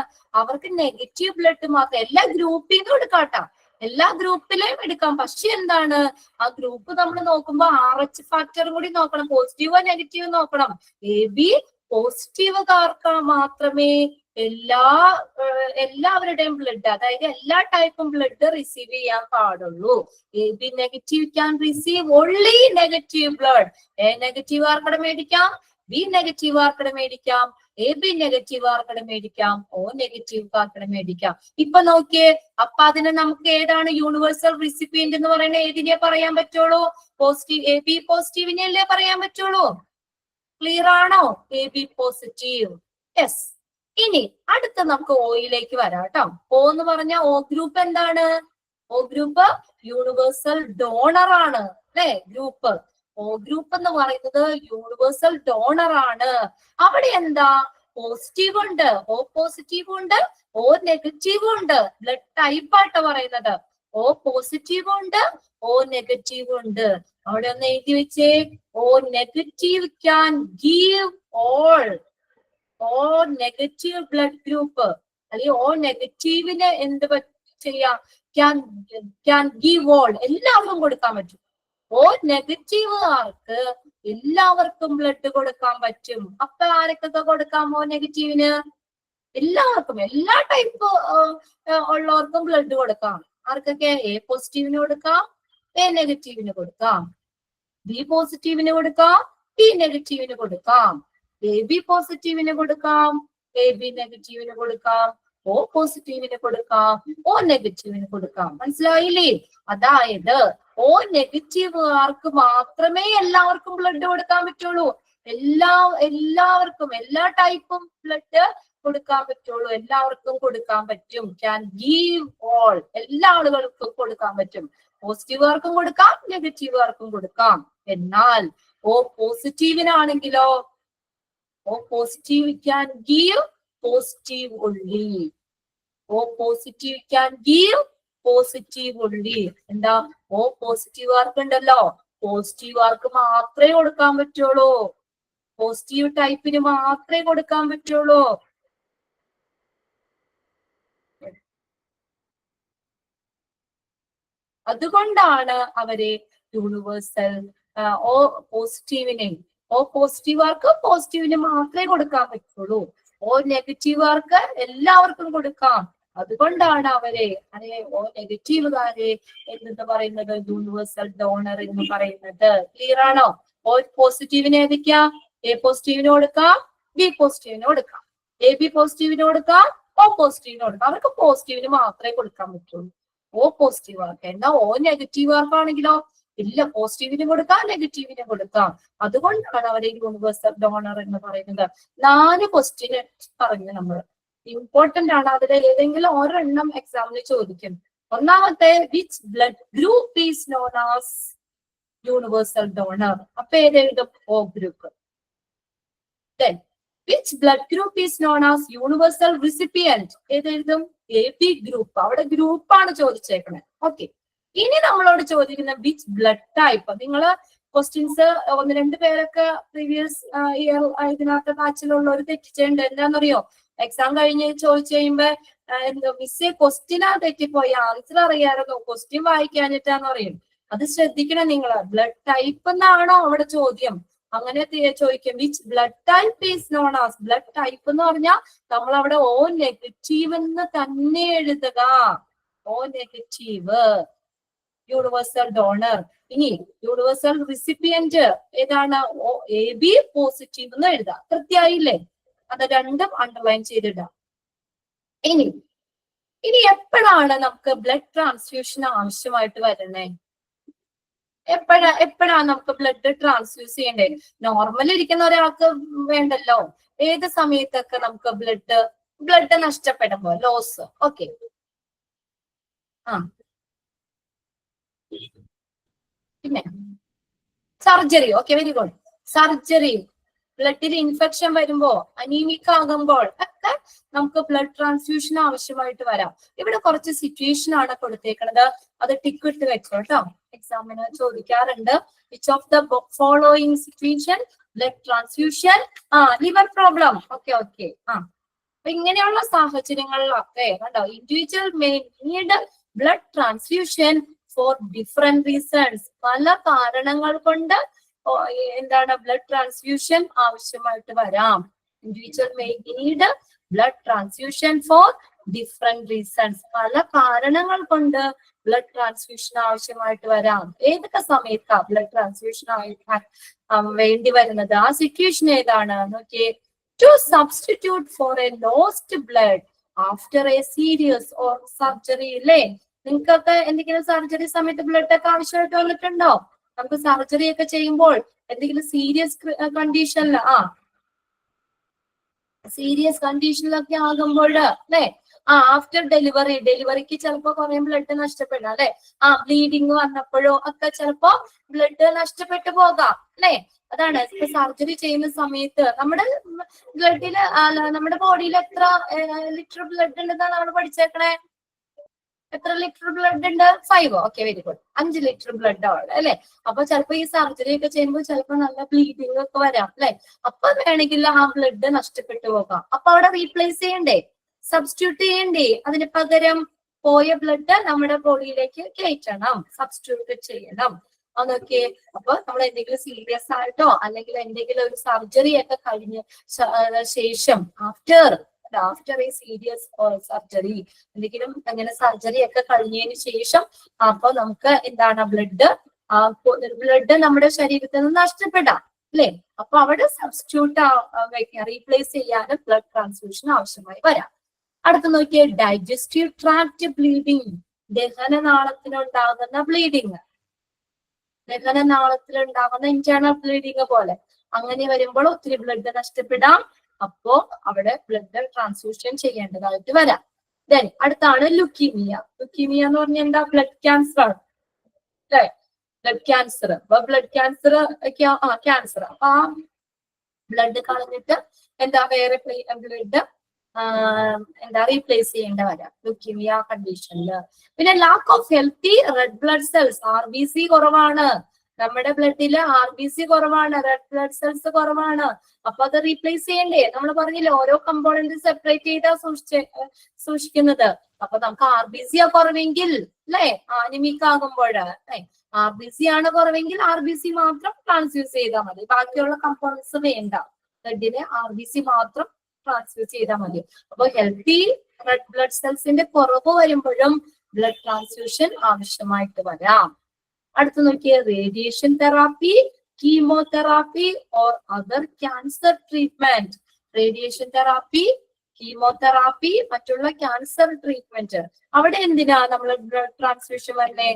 അവർക്ക് നെഗറ്റീവ് ബ്ലഡ് മാത്രം. എല്ലാ ഗ്രൂപ്പിൽ നിന്നും എടുക്കാട്ടോ, എല്ലാ ഗ്രൂപ്പിലെയും എടുക്കാം. പക്ഷെ എന്താണ്? ആ ഗ്രൂപ്പ് നമ്മൾ നോക്കുമ്പോ RH ഫാക്ടർ കൂടി നോക്കണം. പോസിറ്റീവോ നെഗറ്റീവോ നോക്കണം. എ ബി പോസിറ്റീവുകാർക്ക് മാത്രമേ എല്ലാവരുടെയും ബ്ലഡ്, അതായത് എല്ലാ ടൈപ്പും ബ്ലഡ് റിസീവ് ചെയ്യാൻ പാടുള്ളൂ. A B negative can receive only negative blood. A negative ആർക്കടെ മേടിക്കാം, ബി നെഗറ്റീവ് ആർക്കടെ മേടിക്കാം, എ ബി നെഗറ്റീവ് ആർക്കടെ മേടിക്കാം, ഓ നെഗറ്റീവ് ആർക്കടെ മേടിക്കാം. ഇപ്പൊ നോക്കിയേ. അപ്പൊ അതിന് നമുക്ക് ഏതാണ് യൂണിവേഴ്സൽ റിസിപ്പിയന്റ് എന്ന് പറയുന്നത്? ഏതിനെ പറയാൻ പറ്റുള്ളൂ? പോസിറ്റീവ്. എ ബി പോസിറ്റീവിനെ അല്ലേ പറയാൻ പറ്റുള്ളൂ. ക്ലിയർ ആണോ? A B positive. യെസ്. ഇനി അടുത്ത നമുക്ക് ഓയിലേക്ക് വരാം കേട്ടോ. ഓ എന്ന് പറഞ്ഞ ഓ ഗ്രൂപ്പ് എന്താണ്? ഓ ഗ്രൂപ്പ് യൂണിവേഴ്സൽ ഡോണർ ആണ് അല്ലെ? ഗ്രൂപ്പ് ഓ ഗ്രൂപ്പ് എന്ന് പറയുന്നത് യൂണിവേഴ്സൽ ഡോണർ ആണ്. അവിടെ എന്താ? പോസിറ്റീവ് ഉണ്ട്, ഓ പോസിറ്റീവ് ഉണ്ട്, ഓ നെഗറ്റീവ് ഉണ്ട്. ബ്ലഡ് ടൈപ്പ് ആയിട്ട് പറയുന്നത്. ഓ പോസിറ്റീവ് ഉണ്ട്, ഓ നെഗറ്റീവ് ഉണ്ട്. അവിടെ ഒന്ന് എഴുതി വെച്ചേ. ഓ negative can give all. Oh negative blood group അല്ലെങ്കിൽ ഓ നെഗറ്റീവിന് എന്ത് ചെയ്യാം? Can give all. എല്ലാവർക്കും കൊടുക്കാൻ പറ്റും. ഓ നെഗറ്റീവുകാർക്ക് എല്ലാവർക്കും ബ്ലഡ് കൊടുക്കാൻ പറ്റും. അപ്പൊ ആരൊക്കെ കൊടുക്കാം? ഓ നെഗറ്റീവിന് എല്ലാവർക്കും, എല്ലാ ടൈപ്പ് ഉള്ളവർക്കും ബ്ലഡ് കൊടുക്കാം. ആർക്കൊക്കെ? എ പോസിറ്റീവിന് കൊടുക്കാം, എ നെഗറ്റീവിന് കൊടുക്കാം. ബി പോസിറ്റീവിന് കൊടുക്കാം, ബി നെഗറ്റീവിന് കൊടുക്കാം. എ ബി പോസിറ്റീവിന് കൊടുക്കാം, എ ബി നെഗറ്റീവിന് കൊടുക്കാം. ഓ പോസിറ്റീവിന് കൊടുക്കാം, ഓ നെഗറ്റീവിന് കൊടുക്കാം. മനസ്സിലായില്ലേ? അതായത് ഓ നെഗറ്റീവുകാർക്ക് മാത്രമേ എല്ലാവർക്കും ബ്ലഡ് കൊടുക്കാൻ പറ്റുള്ളൂ. എല്ലാവർക്കും എല്ലാ ടൈപ്പും ബ്ലഡ് കൊടുക്കാൻ പറ്റുള്ളൂ. എല്ലാവർക്കും കൊടുക്കാൻ പറ്റും. Can give all. എല്ലാ ആളുകൾക്കും കൊടുക്കാൻ പറ്റും. പോസിറ്റീവുകാർക്കും കൊടുക്കാം, നെഗറ്റീവുകാർക്കും കൊടുക്കാം. എന്നാൽ ഓ പോസിറ്റീവിനാണെങ്കിലോ? O positive can give positive only. O positive can give positive only. എന്താ? ഓ പോസിറ്റീവുകാർക്ക് ഉണ്ടല്ലോ, പോസിറ്റീവുകാർക്ക് മാത്രമേ കൊടുക്കാൻ പറ്റുള്ളൂ. പോസിറ്റീവ് ടൈപ്പിന് മാത്രമേ കൊടുക്കാൻ പറ്റുള്ളൂ. അതുകൊണ്ടാണ് അവരെ യൂണിവേഴ്സൽ ഓ പോസിറ്റീവിനെ, ഓ പോസിറ്റീവുകാർക്ക് പോസിറ്റീവിന് മാത്രമേ കൊടുക്കാൻ പറ്റുള്ളൂ. ഓ നെഗറ്റീവുകാർക്ക് എല്ലാവർക്കും കൊടുക്കാം. അതുകൊണ്ടാണ് അവരെ ഓ നെഗറ്റീവുകാരെ എന്ന് പറയുന്നത് യൂണിവേഴ്സൽ ഡോണർ എന്ന് പറയുന്നത്. ക്ലിയർ ആണോ? ഓ പോസിറ്റീവിന് ഏതൊക്കെയാ? എ പോസിറ്റീവിന് കൊടുക്കാം, ബി പോസിറ്റീവിന് കൊടുക്കാം, എ ബി പോസിറ്റീവിന് കൊടുക്കാം, ഓ പോസിറ്റീവിന് കൊടുക്കാം. അവർക്ക് പോസിറ്റീവിന് മാത്രമേ കൊടുക്കാൻ പറ്റുള്ളൂ. ഓ പോസിറ്റീവ് ആർക്ക്. എന്നാ ഓ നെഗറ്റീവ് ആർക്കാണെങ്കിലോ ഇല്ല, പോസിറ്റീവിന് കൊടുക്കാം, നെഗറ്റീവിന് കൊടുക്കാം. അതുകൊണ്ടാണ് അവരെ യൂണിവേഴ്സൽ ഡോണർ എന്ന് പറയുന്നത്. 4 ക്വസ്റ്റ്യൻ പറഞ്ഞു നമ്മൾ. ഇമ്പോർട്ടന്റ് ആണ്. അതിൽ ഏതെങ്കിലും ഒരെണ്ണം എക്സാമിന് ചോദിക്കും. ഒന്നാമത്തെ, which blood group is known as universal donor. അപ്പൊ ഏതെഴുതും? O group. Then, which blood group is known as universal recipient? ഏതെഴുതും? A B group. അവിടെ ഗ്രൂപ്പാണ് ചോദിച്ചേക്കണേ. ഓക്കെ, ഇനി നമ്മളോട് ചോദിക്കുന്ന വിച്ച് ബ്ലഡ് ടൈപ്പ്. നിങ്ങള് ക്വസ്റ്റ്യൻസ് 1-2 പേരൊക്കെ പ്രീവിയസ് ഇയർ ഇതിനകത്ത് ബാച്ചിലുള്ളവർ തെറ്റിച്ചുണ്ട്. എന്താണെന്നറിയോ? എക്സാം കഴിഞ്ഞ് ചോദിച്ചു കഴിയുമ്പോ എന്താ മിസ്സേ ക്വസ്റ്റ്യനാ തെറ്റിപ്പോയി, ആൻസർ അറിയാമായിരുന്നു, ക്വസ്റ്റ്യൻ വായിക്കാഞ്ഞിട്ടാന്ന് പറയും. അത് ശ്രദ്ധിക്കണം നിങ്ങള്. ബ്ലഡ് ടൈപ്പ് എന്നാണോ അവിടെ ചോദ്യം? അങ്ങനെ ചോദിക്കും. Which blood type is known as. Blood type എന്ന് പറഞ്ഞാൽ നമ്മൾ അവിടെ ഓ നെഗറ്റീവ് എന്ന് തന്നെ എഴുതുക. ഓ നെഗറ്റീവ് യൂണിവേഴ്സൽ ഡോണർ. ഇനി യൂണിവേഴ്സൽ റിസിപ്പിയന്റ് ഏതാണ്? ഓ എ ബി പോസിറ്റീവ് എന്ന് എഴുതാം. കൃത്യമായില്ലേ? അത് രണ്ടും അണ്ടർലൈൻ ചെയ്തിടാം. ഇനി എപ്പോഴാണ് നമുക്ക് ബ്ലഡ് ട്രാൻസ്ഫ്യൂഷൻ ആവശ്യമായിട്ട് വരണേ? എപ്പോഴാണ് നമുക്ക് ബ്ലഡ് ട്രാൻസ്ഫ്യൂസ് ചെയ്യണ്ടേ? നോർമൽ ഇരിക്കുന്ന ഒരാൾക്ക് വേണ്ടല്ലോ. ഏത് സമയത്തൊക്കെ നമുക്ക് ബ്ലഡ് നഷ്ടപ്പെടുമ്പോ, ലോസ്. ഓക്കെ, പിന്നെ surgery. Okay, very good. Surgery, ബ്ലഡിൽ ഇൻഫെക്ഷൻ വരുമ്പോ, അനീമിക് ആകുമ്പോൾ ഒക്കെ നമുക്ക് ബ്ലഡ് ട്രാൻസ്ഫ്യൂഷൻ ആവശ്യമായിട്ട് വരാം. ഇവിടെ കുറച്ച് സിറ്റുവേഷൻ ആണ് കൊടുത്തേക്കുന്നത്. അത് ടിക്ക് ഇട്ട് വെച്ചോ കേട്ടോ, എക്സാമിന് ചോദിക്കാറുണ്ട്. Which of the following situation blood transfusion? Liver problem. Okay. അപ്പൊ ഇങ്ങനെയുള്ള സാഹചര്യങ്ങളിലൊക്കെ കണ്ടോ, individual may need blood transfusion for different reasons. പല കാരണങ്ങൾ കൊണ്ട് എന്താണ് ബ്ലഡ് ട്രാൻസ്ഫ്യൂഷൻ ആവശ്യമായിട്ട് വരാം. Individual may need blood transfusion for different reasons. പല കാരണങ്ങൾ കൊണ്ട് ബ്ലഡ് ട്രാൻസ്ഫ്യൂഷൻ ആവശ്യമായിട്ട് വരാം. ഏതൊക്കെ സമയത്താണ് ബ്ലഡ് ട്രാൻസ്ഫ്യൂഷൻ വേണ്ടി വരുന്നത്? ആ സിറ്റുവേഷൻ ഏതാണ് നോക്കിയേ. To substitute for a lost blood after a serious or surgery. അല്ലേ, നിങ്ങൾക്കൊക്കെ എന്തെങ്കിലും സർജറി സമയത്ത് ബ്ലഡ് ഒക്കെ ആവശ്യമായിട്ട് വന്നിട്ടുണ്ടോ? നമുക്ക് സർജറി ഒക്കെ ചെയ്യുമ്പോൾ എന്തെങ്കിലും സീരിയസ് കണ്ടീഷനിലൊക്കെ ആകുമ്പോൾ അല്ലെ, ആഫ്റ്റർ ഡെലിവറിക്ക് ചിലപ്പോ കുറെ ബ്ലഡ് നഷ്ടപ്പെടാം അല്ലെ. ബ്ലീഡിങ് വന്നപ്പോഴോ ഒക്കെ ചിലപ്പോ ബ്ലഡ് നഷ്ടപ്പെട്ടു പോകാം അല്ലെ. അതാണ് സർജറി ചെയ്യുന്ന സമയത്ത് നമ്മുടെ ബ്ലഡില് നമ്മുടെ ബോഡിയിൽ എത്ര ലിറ്റർ ബ്ലഡ് ഉണ്ടെന്നാണ് നമ്മൾ പഠിച്ചേക്കണേ. എത്ര ലിറ്റർ ബ്ലഡ് ഉണ്ട്? 5. Okay, very good. 5 litre blood ആണ് അല്ലെ. അപ്പൊ ചിലപ്പോ ഈ സർജറി ഒക്കെ ചെയ്യുമ്പോൾ ചിലപ്പോ നല്ല ബ്ലീഡിങ് ഒക്കെ വരാം അല്ലെ. അപ്പൊ വേണമെങ്കിൽ ആ ബ്ലഡ് നഷ്ടപ്പെട്ടു പോകാം. അപ്പൊ അവിടെ റീപ്ലേസ് ചെയ്യണ്ടേ, സബ്സ്റ്റിറ്റ്യൂട്ട് ചെയ്യണ്ടേ? അതിന് പകരം പോയ ബ്ലഡ് നമ്മുടെ ബോഡിയിലേക്ക് കയറ്റണം, സബ്സ്റ്റിറ്റ്യൂട്ട് ചെയ്യണം. അതൊക്കെ അപ്പൊ നമ്മൾ എന്തെങ്കിലും സീരിയസ് ആയിട്ടോ അല്ലെങ്കിൽ എന്തെങ്കിലും ഒരു സർജറി ഒക്കെ കഴിഞ്ഞ ശേഷം ആഫ്റ്റർ എ സീരിയസ് സർജറി, എന്തെങ്കിലും അങ്ങനെ സർജറി ഒക്കെ കഴിഞ്ഞതിന് ശേഷം അപ്പൊ നമുക്ക് എന്താണ് ബ്ലഡ് നമ്മുടെ ശരീരത്തിൽ നിന്ന് നഷ്ടപ്പെടാം അല്ലെ. അപ്പൊ അവിടെ സബ്സ്റ്റിറ്റ്യൂട്ട് റീപ്ലേസ് ചെയ്യാനും ബ്ലഡ് ട്രാൻസ്ഫ്യൂഷൻ ആവശ്യമായി വരാം. അടുത്ത് നോക്കിയേ, ഡൈജസ്റ്റീവ് ട്രാക്ട് ബ്ലീഡിങ്. ദഹനനാളത്തിനുണ്ടാകുന്ന ബ്ലീഡിങ്, ദഹനനാളത്തിലുണ്ടാകുന്ന ഇന്റേണൽ ബ്ലീഡിങ് പോലെ അങ്ങനെ വരുമ്പോൾ ഒത്തിരി ബ്ലഡ് നഷ്ടപ്പെടാം. അപ്പോ അവിടെ ബ്ലഡ് ട്രാൻസ്ഫ്യൂഷൻ ചെയ്യേണ്ടതായിട്ട് വരാം. ദെൻ അടുത്താണ് ലുക്കീമിയ. ലുക്കീമിയ എന്ന് പറഞ്ഞാൽ എന്താ? ബ്ലഡ് ക്യാൻസർ അല്ലെ. Blood cancer. അപ്പൊ ബ്ലഡ് ക്യാൻസർ ക്യാൻസർ അപ്പൊ ആ ബ്ലഡ് കളഞ്ഞിട്ട് വേറെ ബ്ലഡ് റീപ്ലേസ് ചെയ്യേണ്ട വരാം ലുക്കീമിയ കണ്ടീഷനില്. പിന്നെ lack of healthy red blood cells. RBC കുറവാണ് നമ്മുടെ ബ്ലഡില്, RBC കുറവാണ്, റെഡ് ബ്ലഡ് സെൽസ് കുറവാണ്. അപ്പൊ അത് റീപ്ലേസ് ചെയ്യണ്ടേ? നമ്മൾ പറഞ്ഞില്ലേ ഓരോ കമ്പോണന്റ് സെപ്പറേറ്റ് ചെയ്താ സൂക്ഷിക്കുന്നത്. അപ്പൊ നമുക്ക് RBC കുറവെങ്കിൽ അല്ലെ, അനിമിക് ആകുമ്പോൾ RBC ആണ് കുറവെങ്കിൽ RBC മാത്രം ട്രാൻസ്ഫ്യൂസ് ചെയ്താൽ മതി. ബാക്കിയുള്ള കമ്പോണന്റ്സ് വേണ്ട. ബ്ലഡിന് RBC മാത്രം ട്രാൻസ്ഫ്യൂസ് ചെയ്താൽ മതി. അപ്പൊ ഹെൽത്തി റെഡ് ബ്ലഡ് സെൽസിന്റെ കുറവ് വരുമ്പോഴും ബ്ലഡ് ട്രാൻസ്ഫ്യൂഷൻ ആവശ്യമായിട്ട് വരാം. അടുത്ത് നോക്കിയ radiation therapy chemotherapy or other cancer treatment. Radiation therapy, chemotherapy, മറ്റുള്ള ക്യാൻസർ ട്രീറ്റ്മെന്റ്. അവിടെ എന്തിനാ നമ്മൾ ബ്ലഡ് ട്രാൻസ്ഫ്യൂഷൻ വരുന്നേ?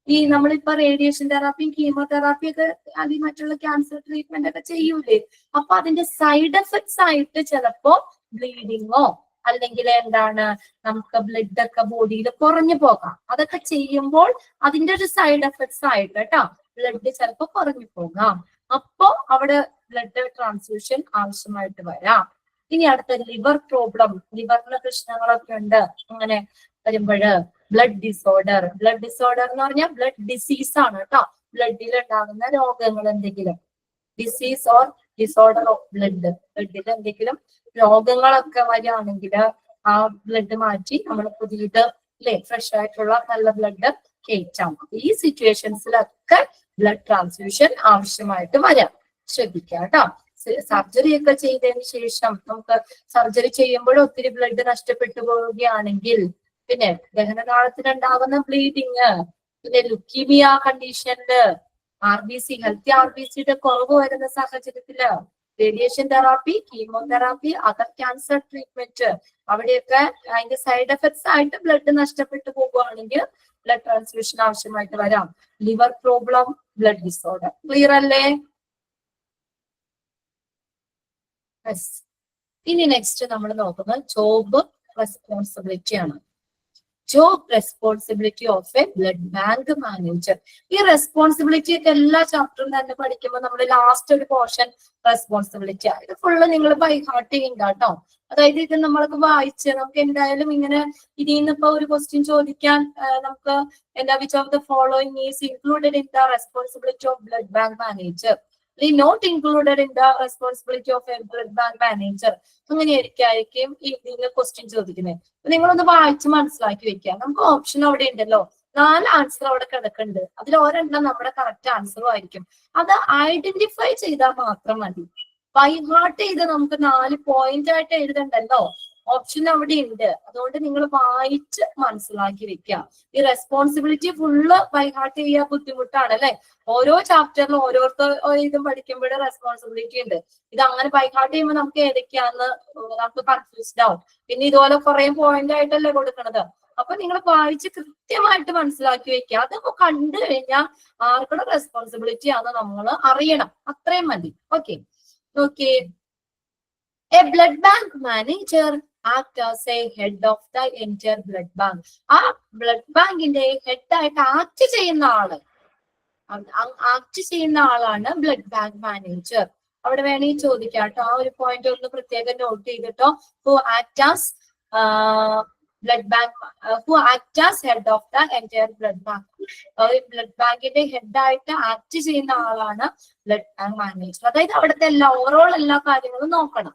ഈ നമ്മളിപ്പോ റേഡിയേഷൻ തെറാപ്പിയും കീമോതെറാപ്പി ഒക്കെ അതിൽ മറ്റുള്ള ക്യാൻസർ ട്രീറ്റ്മെന്റ് ഒക്കെ ചെയ്യൂലേ, അപ്പൊ അതിന്റെ സൈഡ് എഫക്ട്സ് ആയിട്ട് ചിലപ്പോ ബ്ലീഡിങ്ങോ അല്ലെങ്കിൽ എന്താണ് നമുക്ക് ബ്ലഡ് ഒക്കെ ബോഡിയിൽ കുറഞ്ഞു പോകാം. അതൊക്കെ ചെയ്യുമ്പോൾ അതിന്റെ ഒരു സൈഡ് എഫക്ട്സ് ആയിട്ട് കേട്ടോ ബ്ലഡ് ചിലപ്പോ കുറഞ്ഞു പോകാം. അപ്പോ അവിടെ ബ്ലഡ് ട്രാൻസ്ഫ്യൂഷൻ ആവശ്യമായിട്ട് വരാം. ഇനി അടുത്ത ലിവർ പ്രോബ്ലം, ലിവറിന് പ്രശ്നങ്ങളൊക്കെ ഉണ്ട്. അങ്ങനെ വരുമ്പോഴ് ബ്ലഡ് ഡിസോർഡർ. ബ്ലഡ് ഡിസോർഡർ എന്ന് പറഞ്ഞാൽ ബ്ലഡ് ഡിസീസ് ആണ് കേട്ടോ, ബ്ലഡിൽ ഉണ്ടാകുന്ന രോഗങ്ങൾ എന്തെങ്കിലും, disease or disorder of blood. ബ്ലഡിൽ എന്തെങ്കിലും രോഗങ്ങളൊക്കെ വരികയാണെങ്കിൽ ആ ബ്ലഡ് മാറ്റി നമ്മൾ പുതിയത് അല്ലെ ഫ്രഷ് ആയിട്ടുള്ള നല്ല ബ്ലഡ് കയറ്റാം. ഈ സിറ്റുവേഷൻസിലൊക്കെ ബ്ലഡ് ട്രാൻസ്ഫ്യൂഷൻ ആവശ്യമായിട്ട് വരാം. ശ്രദ്ധിക്കാം കേട്ടോ. സർജറി ഒക്കെ ചെയ്തതിന് ശേഷം നമുക്ക് സർജറി ചെയ്യുമ്പോൾ ഒത്തിരി ബ്ലഡ് നഷ്ടപ്പെട്ടു പോവുകയാണെങ്കിൽ, പിന്നെ ദഹനനാളത്തിനുണ്ടാകുന്ന ബ്ലീഡിങ്, പിന്നെ ലുക്കീമിയ കണ്ടീഷനില് RBC ഹെൽത്തി RBCയുടെ കുറവ് വരുന്ന സാഹചര്യത്തില് radiation therapy, chemotherapy, other cancer treatment, അവിടെയൊക്കെ അതിന്റെ സൈഡ് എഫക്ട്സ് ആയിട്ട് ബ്ലഡ് നഷ്ടപ്പെട്ടു പോകുകയാണെങ്കിൽ ബ്ലഡ് ട്രാൻസ്ഫ്യൂഷൻ ആവശ്യമായിട്ട് വരാം. Liver problem, blood disorder. Clear അല്ലേ? ഇനി നെക്സ്റ്റ് നമ്മൾ നോക്കുന്നത് ജോബ് റെസ്പോൺസിബിലിറ്റി ആണ്. Job responsibility of a blood bank manager. ഈ റെസ്പോൺസിബിലിറ്റി ഒക്കെ എല്ലാ ചാപ്റ്ററും തന്നെ പഠിക്കുമ്പോൾ നമ്മൾ ലാസ്റ്റ് ഒരു പോർഷൻ റെസ്പോൺസിബിലിറ്റി ആണ്. ഇത് ഫുള്ള് നിങ്ങൾ ബൈ ഹാർട്ട് ചെയ്യണ്ട കേട്ടോ. അതായത് ഇത് നമ്മൾക്ക് വായിച്ച് നമുക്ക് എന്തായാലും ഇങ്ങനെ ഇതിൽ നിന്ന് ഇപ്പൊ ഒരു ക്വസ്റ്റ്യൻ ചോദിക്കാൻ നമുക്ക് എന്താ which of the following is included in the responsibility of blood bank manager, not included in the responsibility of a blood bank manager. അങ്ങനെയായിരിക്കും ഈ ക്വസ്റ്റ്യൻ ചോദിക്കുന്നത്. നിങ്ങളൊന്ന് വായിച്ച് മനസ്സിലാക്കി വെക്കുക. നമുക്ക് ഓപ്ഷൻ അവിടെ ഉണ്ടല്ലോ, 4 ആൻസർ അവിടെ കിടക്കുന്നുണ്ട്. അതിൽ ഒരെണ്ണം നമ്മുടെ കറക്റ്റ് ആൻസറും ആയിരിക്കും. അത് ഐഡന്റിഫൈ ചെയ്താൽ മാത്രം മതി. ബൈ ഹാർട്ട് ചെയ്ത് നമുക്ക് 4 പോയിന്റ് ആയിട്ട് എഴുതണ്ടല്ലോ, ഓപ്ഷൻ അവിടെ ഉണ്ട്. അതുകൊണ്ട് നിങ്ങൾ വായിച്ച് മനസ്സിലാക്കി വെക്കുക. ഈ റെസ്പോൺസിബിലിറ്റി ഫുള്ള് ബൈ ഹാർട്ട് ചെയ്യാൻ ബുദ്ധിമുട്ടാണ് അല്ലെ. ഓരോ ചാപ്റ്ററിലും ഓരോരുത്തർ ഇതും പഠിക്കുമ്പോഴും റെസ്പോൺസിബിലിറ്റി ഉണ്ട്. ഇത് അങ്ങനെ ബൈ ഹാർട്ട് ചെയ്യുമ്പോൾ നമുക്ക് ഏതൊക്കെയാന്ന് നമുക്ക് കൺഫ്യൂസ്ഡ് ആവും. പിന്നെ ഇതുപോലെ കുറെ പോയിന്റ് ആയിട്ടല്ലേ കൊടുക്കണത്. അപ്പൊ നിങ്ങൾ വായിച്ച് കൃത്യമായിട്ട് മനസ്സിലാക്കി വെക്കുക. അതൊക്കെ കണ്ടു കഴിഞ്ഞാൽ ആർക്കുടെ റെസ്പോൺസിബിലിറ്റി ആണെന്ന് നമ്മൾ അറിയണം. അത്രയും മതി. ഓക്കെ, നോക്കി. A blood bank manager act as a head of the entire blood bank. ആ ബ്ലഡ് ബാങ്കിന്റെ ഹെഡ് ആയിട്ട് ആക്ട് ചെയ്യുന്ന ആളാണ് ബ്ലഡ് ബാങ്ക് മാനേജർ. അവിടെ വേണമെങ്കിൽ ചോദിക്കാം കേട്ടോ. ആ ഒരു പോയിന്റ് ഒന്ന് പ്രത്യേകം നോട്ട് ചെയ്തിട്ടോ. Who act as head of the entire blood bank. Blood ബാങ്കിന്റെ ഹെഡ് ആയിട്ട് ആക്ട് ചെയ്യുന്ന ആളാണ് ബ്ലഡ് ബാങ്ക് മാനേജർ. അതായത് അവിടുത്തെ ഓവറോൾ എല്ലാ കാര്യങ്ങളും നോക്കണം.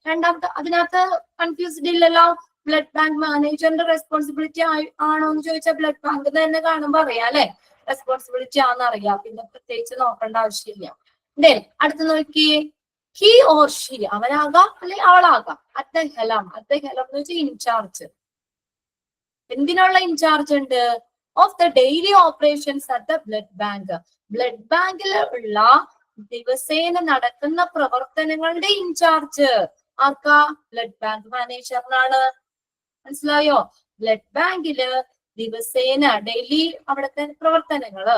രണ്ടാമത്തെ അതിനകത്ത് കൺഫ്യൂസ്ഡ് ഇല്ലല്ലോ. ബ്ലഡ് ബാങ്ക് മാനേജറിന്റെ റെസ്പോൺസിബിലിറ്റി ആണോ എന്ന് ചോദിച്ചാൽ ബ്ലഡ് ബാങ്ക് തന്നെ കാണുമ്പോ അറിയാം അല്ലെ, റെസ്പോൺസിബിലിറ്റി ആണെന്ന് അറിയാം. പിന്നെ പ്രത്യേകിച്ച് നോക്കേണ്ട ആവശ്യമില്ല. അടുത്ത് നോക്കി. ഹി ഓർ ഷി, അവനാകാം അല്ലെങ്കിൽ അവളാകാം. അറ്റ് ദ ഹെലം എന്ന് വെച്ചാൽ ഇൻചാർജ്. എന്തിനുള്ള ഇൻചാർജ് ഉണ്ട്? Of the daily operations at the blood bank. Blood ബാങ്കിൽ ഉള്ള ദിവസേന നടക്കുന്ന പ്രവർത്തനങ്ങളുടെ ഇൻചാർജ് ആർക്കാ? ബ്ലഡ് ബാങ്ക് മാനേജറിനാണ്. മനസ്സിലായോ? ബ്ലഡ് ബാങ്കില് ദിവസേന ഡെയിലി അവിടുത്തെ പ്രവർത്തനങ്ങള്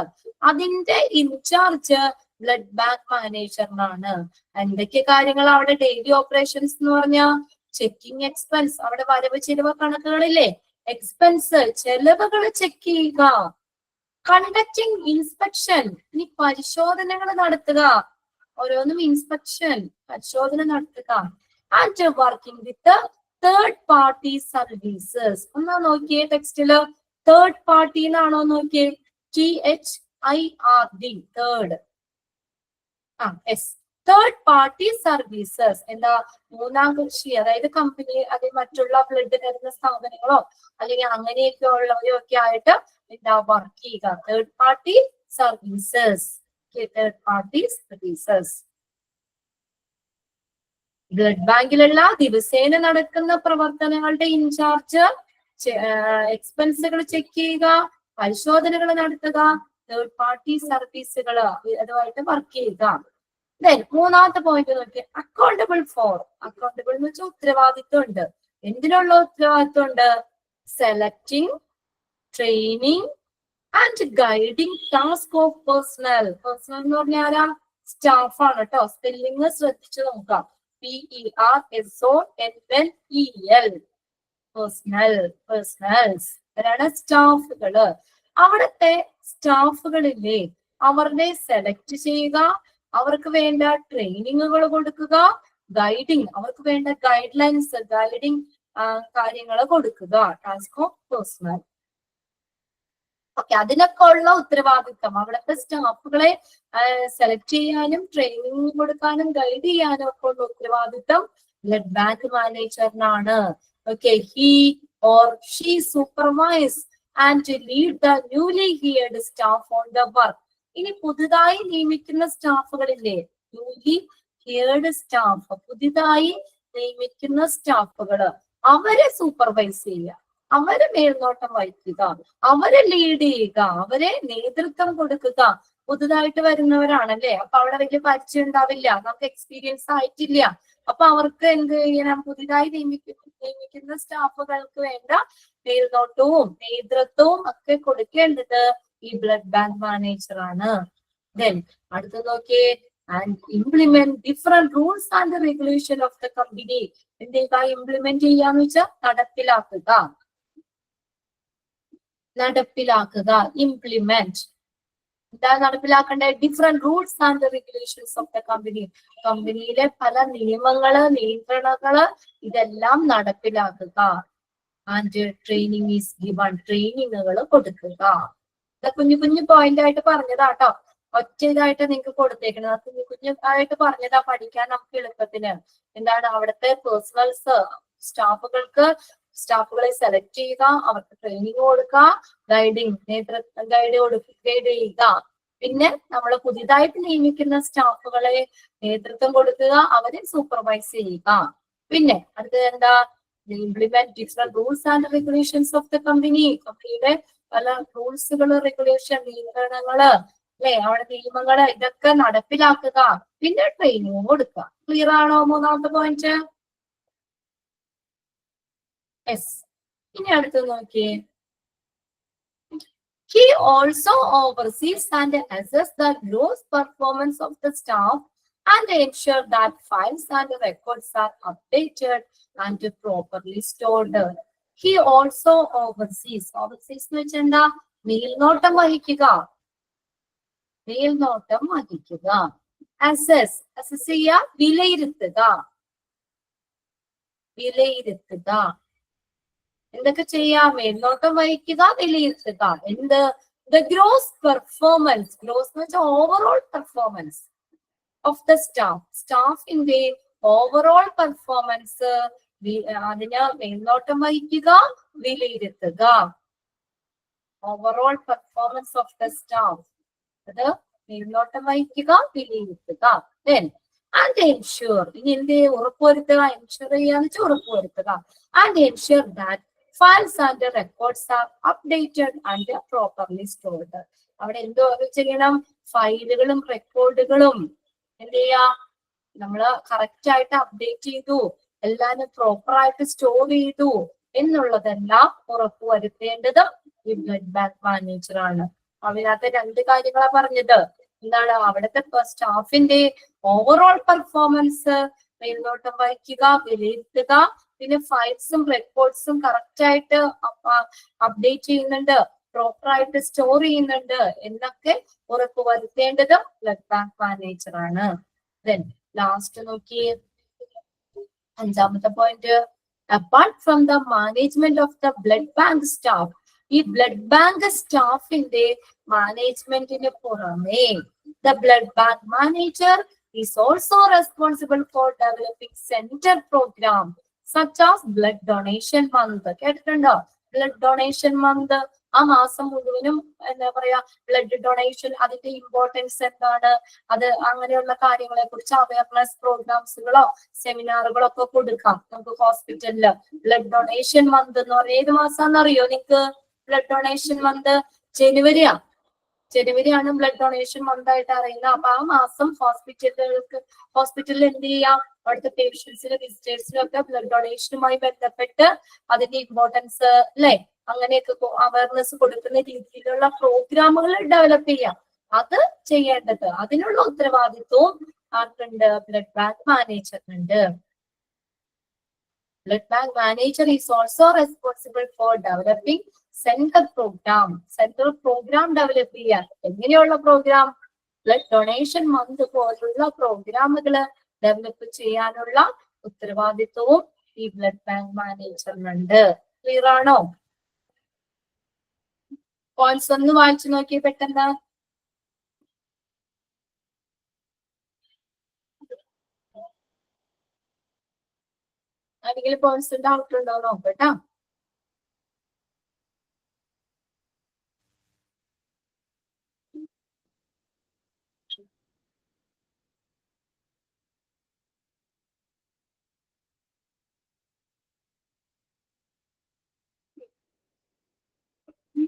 അതിന്റെ ഇൻചാർജ് ബ്ലഡ് ബാങ്ക് മാനേജറിനാണ്. എന്തൊക്കെ കാര്യങ്ങൾ അവിടെ ഡെയിലി ഓപ്പറേഷൻസ് എന്ന് പറഞ്ഞാൽ ചെക്കിങ് എക്സ്പെൻസ്, അവിടെ വരവ് ചെലവ് കണക്കുകളില്ലേ, എക്സ്പെൻസ് ചെലവുകൾ ചെക്ക് ചെയ്യുക. കണ്ടക്ടിങ് ഇൻസ്പെക്ഷൻ, ഇനി പരിശോധനകൾ നടത്തുക. ഓരോന്നും ഇൻസ്പെക്ഷൻ പരിശോധന നടത്തുക. And working with third party services. ഒന്നാ നോക്കിയേ ടെക്സ്റ്റില് തേർഡ് പാർട്ടി എന്നാണോ നോക്കിയേ. THIRD third. Third party services എന്താ? മൂന്നാം കക്ഷി, അതായത് കമ്പനി, അതിൽ മറ്റുള്ള ബ്ലഡ് തരുന്ന സ്ഥാപനങ്ങളോ അല്ലെങ്കിൽ അങ്ങനെയൊക്കെ ഉള്ളവരൊക്കെ ആയിട്ട് എന്താ വർക്ക് ചെയ്യുക. Third party services. Third party services. Blood ബാങ്കിലുള്ള ദിവസേന നടക്കുന്ന പ്രവർത്തനങ്ങളുടെ ഇൻചാർജ്, എക്സ്പെൻസുകൾ ചെക്ക് ചെയ്യുക, പരിശോധനകൾ നടത്തുക, തേർഡ് പാർട്ടി സർവീസുകൾ അതുമായിട്ട് വർക്ക് ചെയ്യുക. ദെൻ മൂന്നാമത്തെ പോയിന്റ് നോക്കി, അക്കൗണ്ടബിൾ ഫോർ. അക്കൗണ്ടബിൾ എന്ന് വെച്ചാൽ ഉത്തരവാദിത്വം ഉണ്ട്. എന്തിനുള്ള ഉത്തരവാദിത്വം ഉണ്ട്? Selecting, training and guiding task of personal. Personal എന്ന് പറഞ്ഞാൽ ആരാ? സ്റ്റാഫ് ആണ് കേട്ടോ. സ്പെല്ലിംഗ് ശ്രദ്ധിച്ചു നോക്കാം. PERSONNEL. പേഴ്സണൽ, പേഴ്സണൽസ് അവരാണ് സ്റ്റാഫുകള്. അവിടുത്തെ സ്റ്റാഫുകളില്ലേ അവരുടെ സെലക്ട് ചെയ്യുക, അവർക്ക് വേണ്ട ട്രെയിനിങ്ങുകൾ കൊടുക്കുക, ഗൈഡിങ് അവർക്ക് വേണ്ട ഗൈഡ് ലൈൻസ് ഗൈഡിങ് കാര്യങ്ങൾ കൊടുക്കുക. Task of personal. ഓക്കെ, അതിനൊക്കെ ഉള്ള ഉത്തരവാദിത്വം അവിടുത്തെ സ്റ്റാഫുകളെ സെലക്ട് ചെയ്യാനും ട്രെയിനിങ് കൊടുക്കാനും ഗൈഡ് ചെയ്യാനും ഒക്കെ ഉള്ള ഉത്തരവാദിത്വം ബ്ലഡ് ബാങ്ക് മാനേജറിനാണ്. Okay, he or she supervise and lead the newly hired staff on the work. ഇനി പുതുതായി നിയമിക്കുന്ന സ്റ്റാഫുകളില്ലേ, ന്യൂലി ഹിയർഡ് സ്റ്റാഫ്, പുതിയതായി നിയമിക്കുന്ന സ്റ്റാഫുകള്, അവരെ സൂപ്പർവൈസ് ചെയ്യുക, അവരെ മേൽനോട്ടം വഹിക്കുക, അവരെ ലീഡ് ചെയ്യുക, അവരെ നേതൃത്വം കൊടുക്കുക. പുതുതായിട്ട് വരുന്നവരാണല്ലേ, അപ്പൊ അവിടെ വലിയ പരിചയം ഉണ്ടാവില്ല, നമുക്ക് എക്സ്പീരിയൻസ് ആയിട്ടില്ല. അപ്പൊ അവർക്ക് എന്ത് ചെയ്യണം? പുതിയതായി നിയമിക്കുന്ന സ്റ്റാഫുകൾക്ക് വേണ്ട മേൽനോട്ടവും നേതൃത്വവും ഒക്കെ കൊടുക്കേണ്ടത് ഈ ബ്ലഡ് ബാങ്ക് മാനേജർ ആണ്. ദെൻ അടുത്ത് നോക്കിയേ, and implement different rules and regulation of the company. എന്തൊക്കെ ഇംപ്ലിമെന്റ് ചെയ്യാന്ന് വെച്ചാൽ നടപ്പിലാക്കുക, നടപ്പിലാക്കുക, ഇംപ്ലിമെന്റ്. എന്താ നടപ്പിലാക്കേണ്ടത്? Different rules and regulations of the company. കമ്പനിയിലെ പല നിയമങ്ങള്, നിയന്ത്രണങ്ങള് ഇതെല്ലാം നടപ്പിലാക്കുക. ആൻഡ് ട്രെയിനിങ് ഈസ് ഗിവൺ, ട്രെയിനിങ്ങുകൾ കൊടുക്കുക. കുഞ്ഞു കുഞ്ഞു പോയിന്റ് ആയിട്ട് പറഞ്ഞതാട്ടോ, ഒറ്റ ഇതായിട്ട് നിങ്ങൾക്ക് കൊടുത്തേക്കുന്നത്. കുഞ്ഞു കുഞ്ഞായിട്ട് പറഞ്ഞതാ പഠിക്കാൻ നമുക്ക് എളുപ്പത്തിന്. എന്താണ് അവിടുത്തെ പേഴ്സണൽസ് സ്റ്റാഫുകൾക്ക് സ്റ്റാഫുകളെ സെലക്ട് ചെയ്യുക, അവർക്ക് ട്രെയിനിങ് കൊടുക്കുക, ഗൈഡിങ് ഗൈഡ് ചെയ്യുക. പിന്നെ നമ്മൾ പുതിയതായിട്ട് നിയമിക്കുന്ന സ്റ്റാഫുകളെ നേതൃത്വം കൊടുക്കുക, അവരെ സൂപ്പർവൈസ് ചെയ്യുക. പിന്നെ അടുത്തത് എന്താ? Implement different rules and regulations of the company. കമ്പനിയുടെ പല റൂൾസുകള്, റെഗുലേഷൻ, നിയന്ത്രണങ്ങള് അല്ലെ, അവിടെ നിയമങ്ങള് ഇതൊക്കെ നടപ്പിലാക്കുക. പിന്നെ ട്രെയിനിങ് കൊടുക്കുക. ക്ലിയർ ആണോ മൂന്നാമത്തെ പോയിന്റ്? യെസ്. ഇനി അടുത്ത് നോക്കിയേ, he also oversees and assesses the gross performance of the staff and ensure that files and records are updated and properly stored. He also oversees. Oversees എന്ന് വെച്ചാൽ എന്താ? മേൽനോട്ടം വഹിക്കുക, മേൽനോട്ടം വഹിക്കുക. അസസ്, അസസ് ചെയ്യുക, വിലയിരുത്തുക, വിലയിരുത്തുക. എന്തൊക്കെ ചെയ്യാം? മേൽനോട്ടം വഹിക്കുക, വിലയിരുത്തുക. എന്ത്? The gross performance. ഗ്രോസ് എന്ന് വെച്ചാൽ overall performance of the staff. സ്റ്റാഫിന്റെ ഓവറോൾ പെർഫോമൻസ് അതിന് മേൽനോട്ടം വഹിക്കുക, വിലയിരുത്തുക. Overall performance of the staff അത് മേൽനോട്ടം വഹിക്കുക, വിലയിരുത്തുക. ദെൻ ആൻഡ് എൻഷുർ, ഇനി എന്ത്? ഉറപ്പുവരുത്തുക. എൻഷുർ ചെയ്യാന്ന് വെച്ചാൽ ഉറപ്പുവരുത്തുക. And ensure that files and records are updated and properly stored. അവിടെ എന്തോ ചെയ്യണം? ഫയലുകളും റെക്കോർഡുകളും എന്ത് ചെയ്യാ? നമ്മള് കറക്റ്റ് ആയിട്ട് അപ്ഡേറ്റ് ചെയ്തു, എല്ലാരും പ്രോപ്പർ ആയിട്ട് സ്റ്റോർ ചെയ്തു എന്നുള്ളതെല്ലാം ഉറപ്പുവരുത്തേണ്ടതും ഈ ബ്ലഡ് ബാങ്ക് മാനേജർ ആണ്. അതിനകത്ത് രണ്ട് കാര്യങ്ങളാ പറഞ്ഞത്. എന്താണ്? അവിടുത്തെ സ്റ്റാഫിന്റെ ഓവറോൾ പെർഫോമൻസ് മേൽനോട്ടം വഹിക്കുക, വിലയിരുത്തുക. പിന്നെ ഫയൽസും റെക്കോർഡ്സും കറക്റ്റ് ആയിട്ട് അപ്ഡേറ്റ് ചെയ്യുന്നുണ്ട്, പ്രോപ്പർ ആയിട്ട് സ്റ്റോർ ചെയ്യുന്നുണ്ട് എന്നൊക്കെ ഉറപ്പുവരുത്തേണ്ടതും ബ്ലഡ് ബാങ്ക് മാനേജർ ആണ്. ദെൻ ലാസ്റ്റ് നോക്കി അഞ്ചാമത്തെ point, apart from the management of the blood bank staff. ഈ ബ്ലഡ് ബാങ്ക് സ്റ്റാഫിന്റെ മാനേജ്മെന്റിന് പുറമേ the blood bank manager is also responsible for developing center program such as blood donation month. കേട്ടിട്ടുണ്ടോ? Blood donation month. ആ മാസം മുഴുവനും എന്താ പറയാ ബ്ലഡ് ഡൊണേഷൻ, അതിന്റെ ഇമ്പോർട്ടൻസ് എന്താണ്, അത് അങ്ങനെയുള്ള കാര്യങ്ങളെ കുറിച്ച് അവയർനെസ് പ്രോഗ്രാംസുകളോ സെമിനാറുകളോ ഒക്കെ കൊടുക്കാം നമുക്ക് ഹോസ്പിറ്റലില്. ബ്ലഡ് ഡൊണേഷൻ മന്ത് എന്ന് പറഞ്ഞാൽ ഏത് മാസാന്ന് അറിയോ നിങ്ങക്ക്? ബ്ലഡ് ഡൊണേഷൻ മന്ത് ജനുവരിയാ. ജനുവരിയാണ് ബ്ലഡ് ഡൊണേഷൻ മന്ത് ആയിട്ട് അറിയുന്നത്. അപ്പൊ ആ മാസം ഹോസ്പിറ്റലിൽ എന്ത് ചെയ്യാം, അവിടുത്തെ പേഷ്യൻസിനും വിസിറ്റേഴ്സിനും ഒക്കെ ബ്ലഡ് ഡൊണേഷനുമായി ബന്ധപ്പെട്ട് അതിന്റെ ഇമ്പോർട്ടൻസ് അല്ലെ അങ്ങനെയൊക്കെ അവയർനെസ് കൊടുക്കുന്ന രീതിയിലുള്ള പ്രോഗ്രാമുകൾ ഡെവലപ്പ് ചെയ്യാം. അത് ചെയ്യേണ്ടത് അതിനുള്ള ഉത്തരവാദിത്വവും ആർക്കുണ്ട്? ബ്ലഡ് ബാങ്ക് മാനേജറിനുണ്ട്. Blood bank manager is also responsible for developing central program develop ചെയ്യാൻ. എങ്ങനെയുള്ള പ്രോഗ്രാം? ബ്ലഡ് ഡൊണേഷൻ മന്ത് പോലുള്ള പ്രോഗ്രാമുകൾ ഡെവലപ്പ് ചെയ്യാനുള്ള ഉത്തരവാദിത്വവും ഈ ബ്ലഡ് ബാങ്ക് മാനേജറിനുണ്ട്. ക്ലിയർ ആണോ? പോയിന്റ്സ് ഒന്ന് വായിച്ചു നോക്കിയേ പെട്ടെന്ന്. ആരെങ്കിലും പോയിന്റ്സ് ഡൗട്ട് ഉണ്ടോ നോക്കട്ടോ.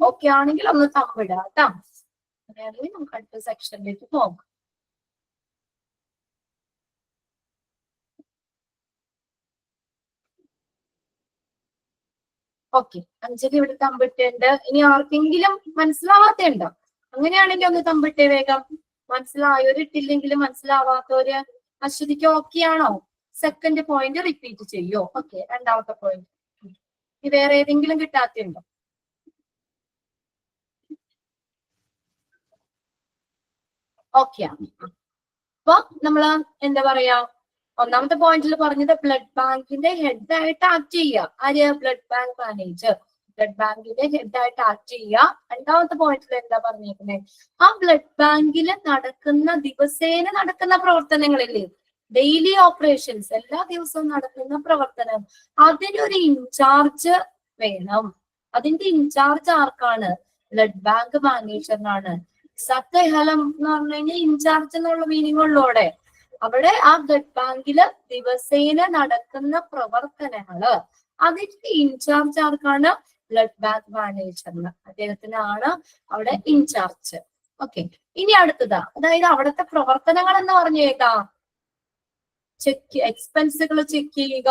ഓക്കെ ആണെങ്കിൽ ഒന്ന് തമ്മിടുക കേട്ടോ. അങ്ങനെയാണെങ്കിൽ നമുക്ക് അടുത്ത സെക്ഷനിലേക്ക് പോകാം. ഓക്കെ, അഞ്ജലി ഇവിടെ തമ്പിട്ടുണ്ട്. ഇനി ആർക്കെങ്കിലും മനസ്സിലാവാത്തുണ്ടോ? അങ്ങനെയാണെങ്കിൽ ഒന്ന് തമ്പിട്ടേ വേഗം. മനസ്സിലായവരിട്ടില്ലെങ്കിലും മനസ്സിലാവാത്തവര്. അശ്വതിക്ക് ഓക്കെ ആണോ? സെക്കൻഡ് പോയിന്റ് റിപ്പീറ്റ് ചെയ്യോ? ഓക്കെ, രണ്ടാമത്തെ പോയിന്റ്. ഇനി വേറെ ഏതെങ്കിലും കിട്ടാത്തുണ്ടോ? ഓക്കെ ആണ്. അപ്പൊ നമ്മള് എന്താ പറയാ, ഒന്നാമത്തെ പോയിന്റിൽ പറഞ്ഞത് ബ്ലഡ് ബാങ്കിന്റെ ഹെഡ് ആയിട്ട് ആക്ട് ചെയ്യുക. ആര്? Blood bank manager. ബ്ലഡ് ബാങ്കിന്റെ ഹെഡ് ആയിട്ട് ആക്ട് ചെയ്യുക. രണ്ടാമത്തെ പോയിന്റിൽ എന്താ പറഞ്ഞിരിക്കുന്നത്? ആ ബ്ലഡ് ബാങ്കിൽ ദിവസേന നടക്കുന്ന പ്രവർത്തനങ്ങളില്ലേ, ഡെയിലി ഓപ്പറേഷൻസ്, എല്ലാ ദിവസവും നടക്കുന്ന പ്രവർത്തനം, അതിനൊരു ഇൻചാർജ് വേണം. അതിന്റെ ഇൻചാർജ് ആർക്കാണ്? Blood bank മാനേജറിനാണ്. സത്യഹലം എന്ന് പറഞ്ഞു കഴിഞ്ഞാൽ ഇൻചാർജ് എന്നുള്ള മീനിങ് ഉള്ളോടെ അവിടെ ആ ബ്ലഡ് ബാങ്കില് ദിവസേന നടക്കുന്ന പ്രവർത്തനങ്ങള് അതിന്റെ ഇൻചാർജ് ആർക്കാണ്? Blood bank മാനേജറിന്. അദ്ദേഹത്തിനാണ് അവിടെ ഇൻചാർജ്. ഓക്കെ, ഇനി അടുത്തതാ, അതായത് അവിടുത്തെ പ്രവർത്തനങ്ങൾ എന്ന് പറഞ്ഞേക്കാം, എക്സ്പെൻസുകൾ ചെക്ക് ചെയ്യുക,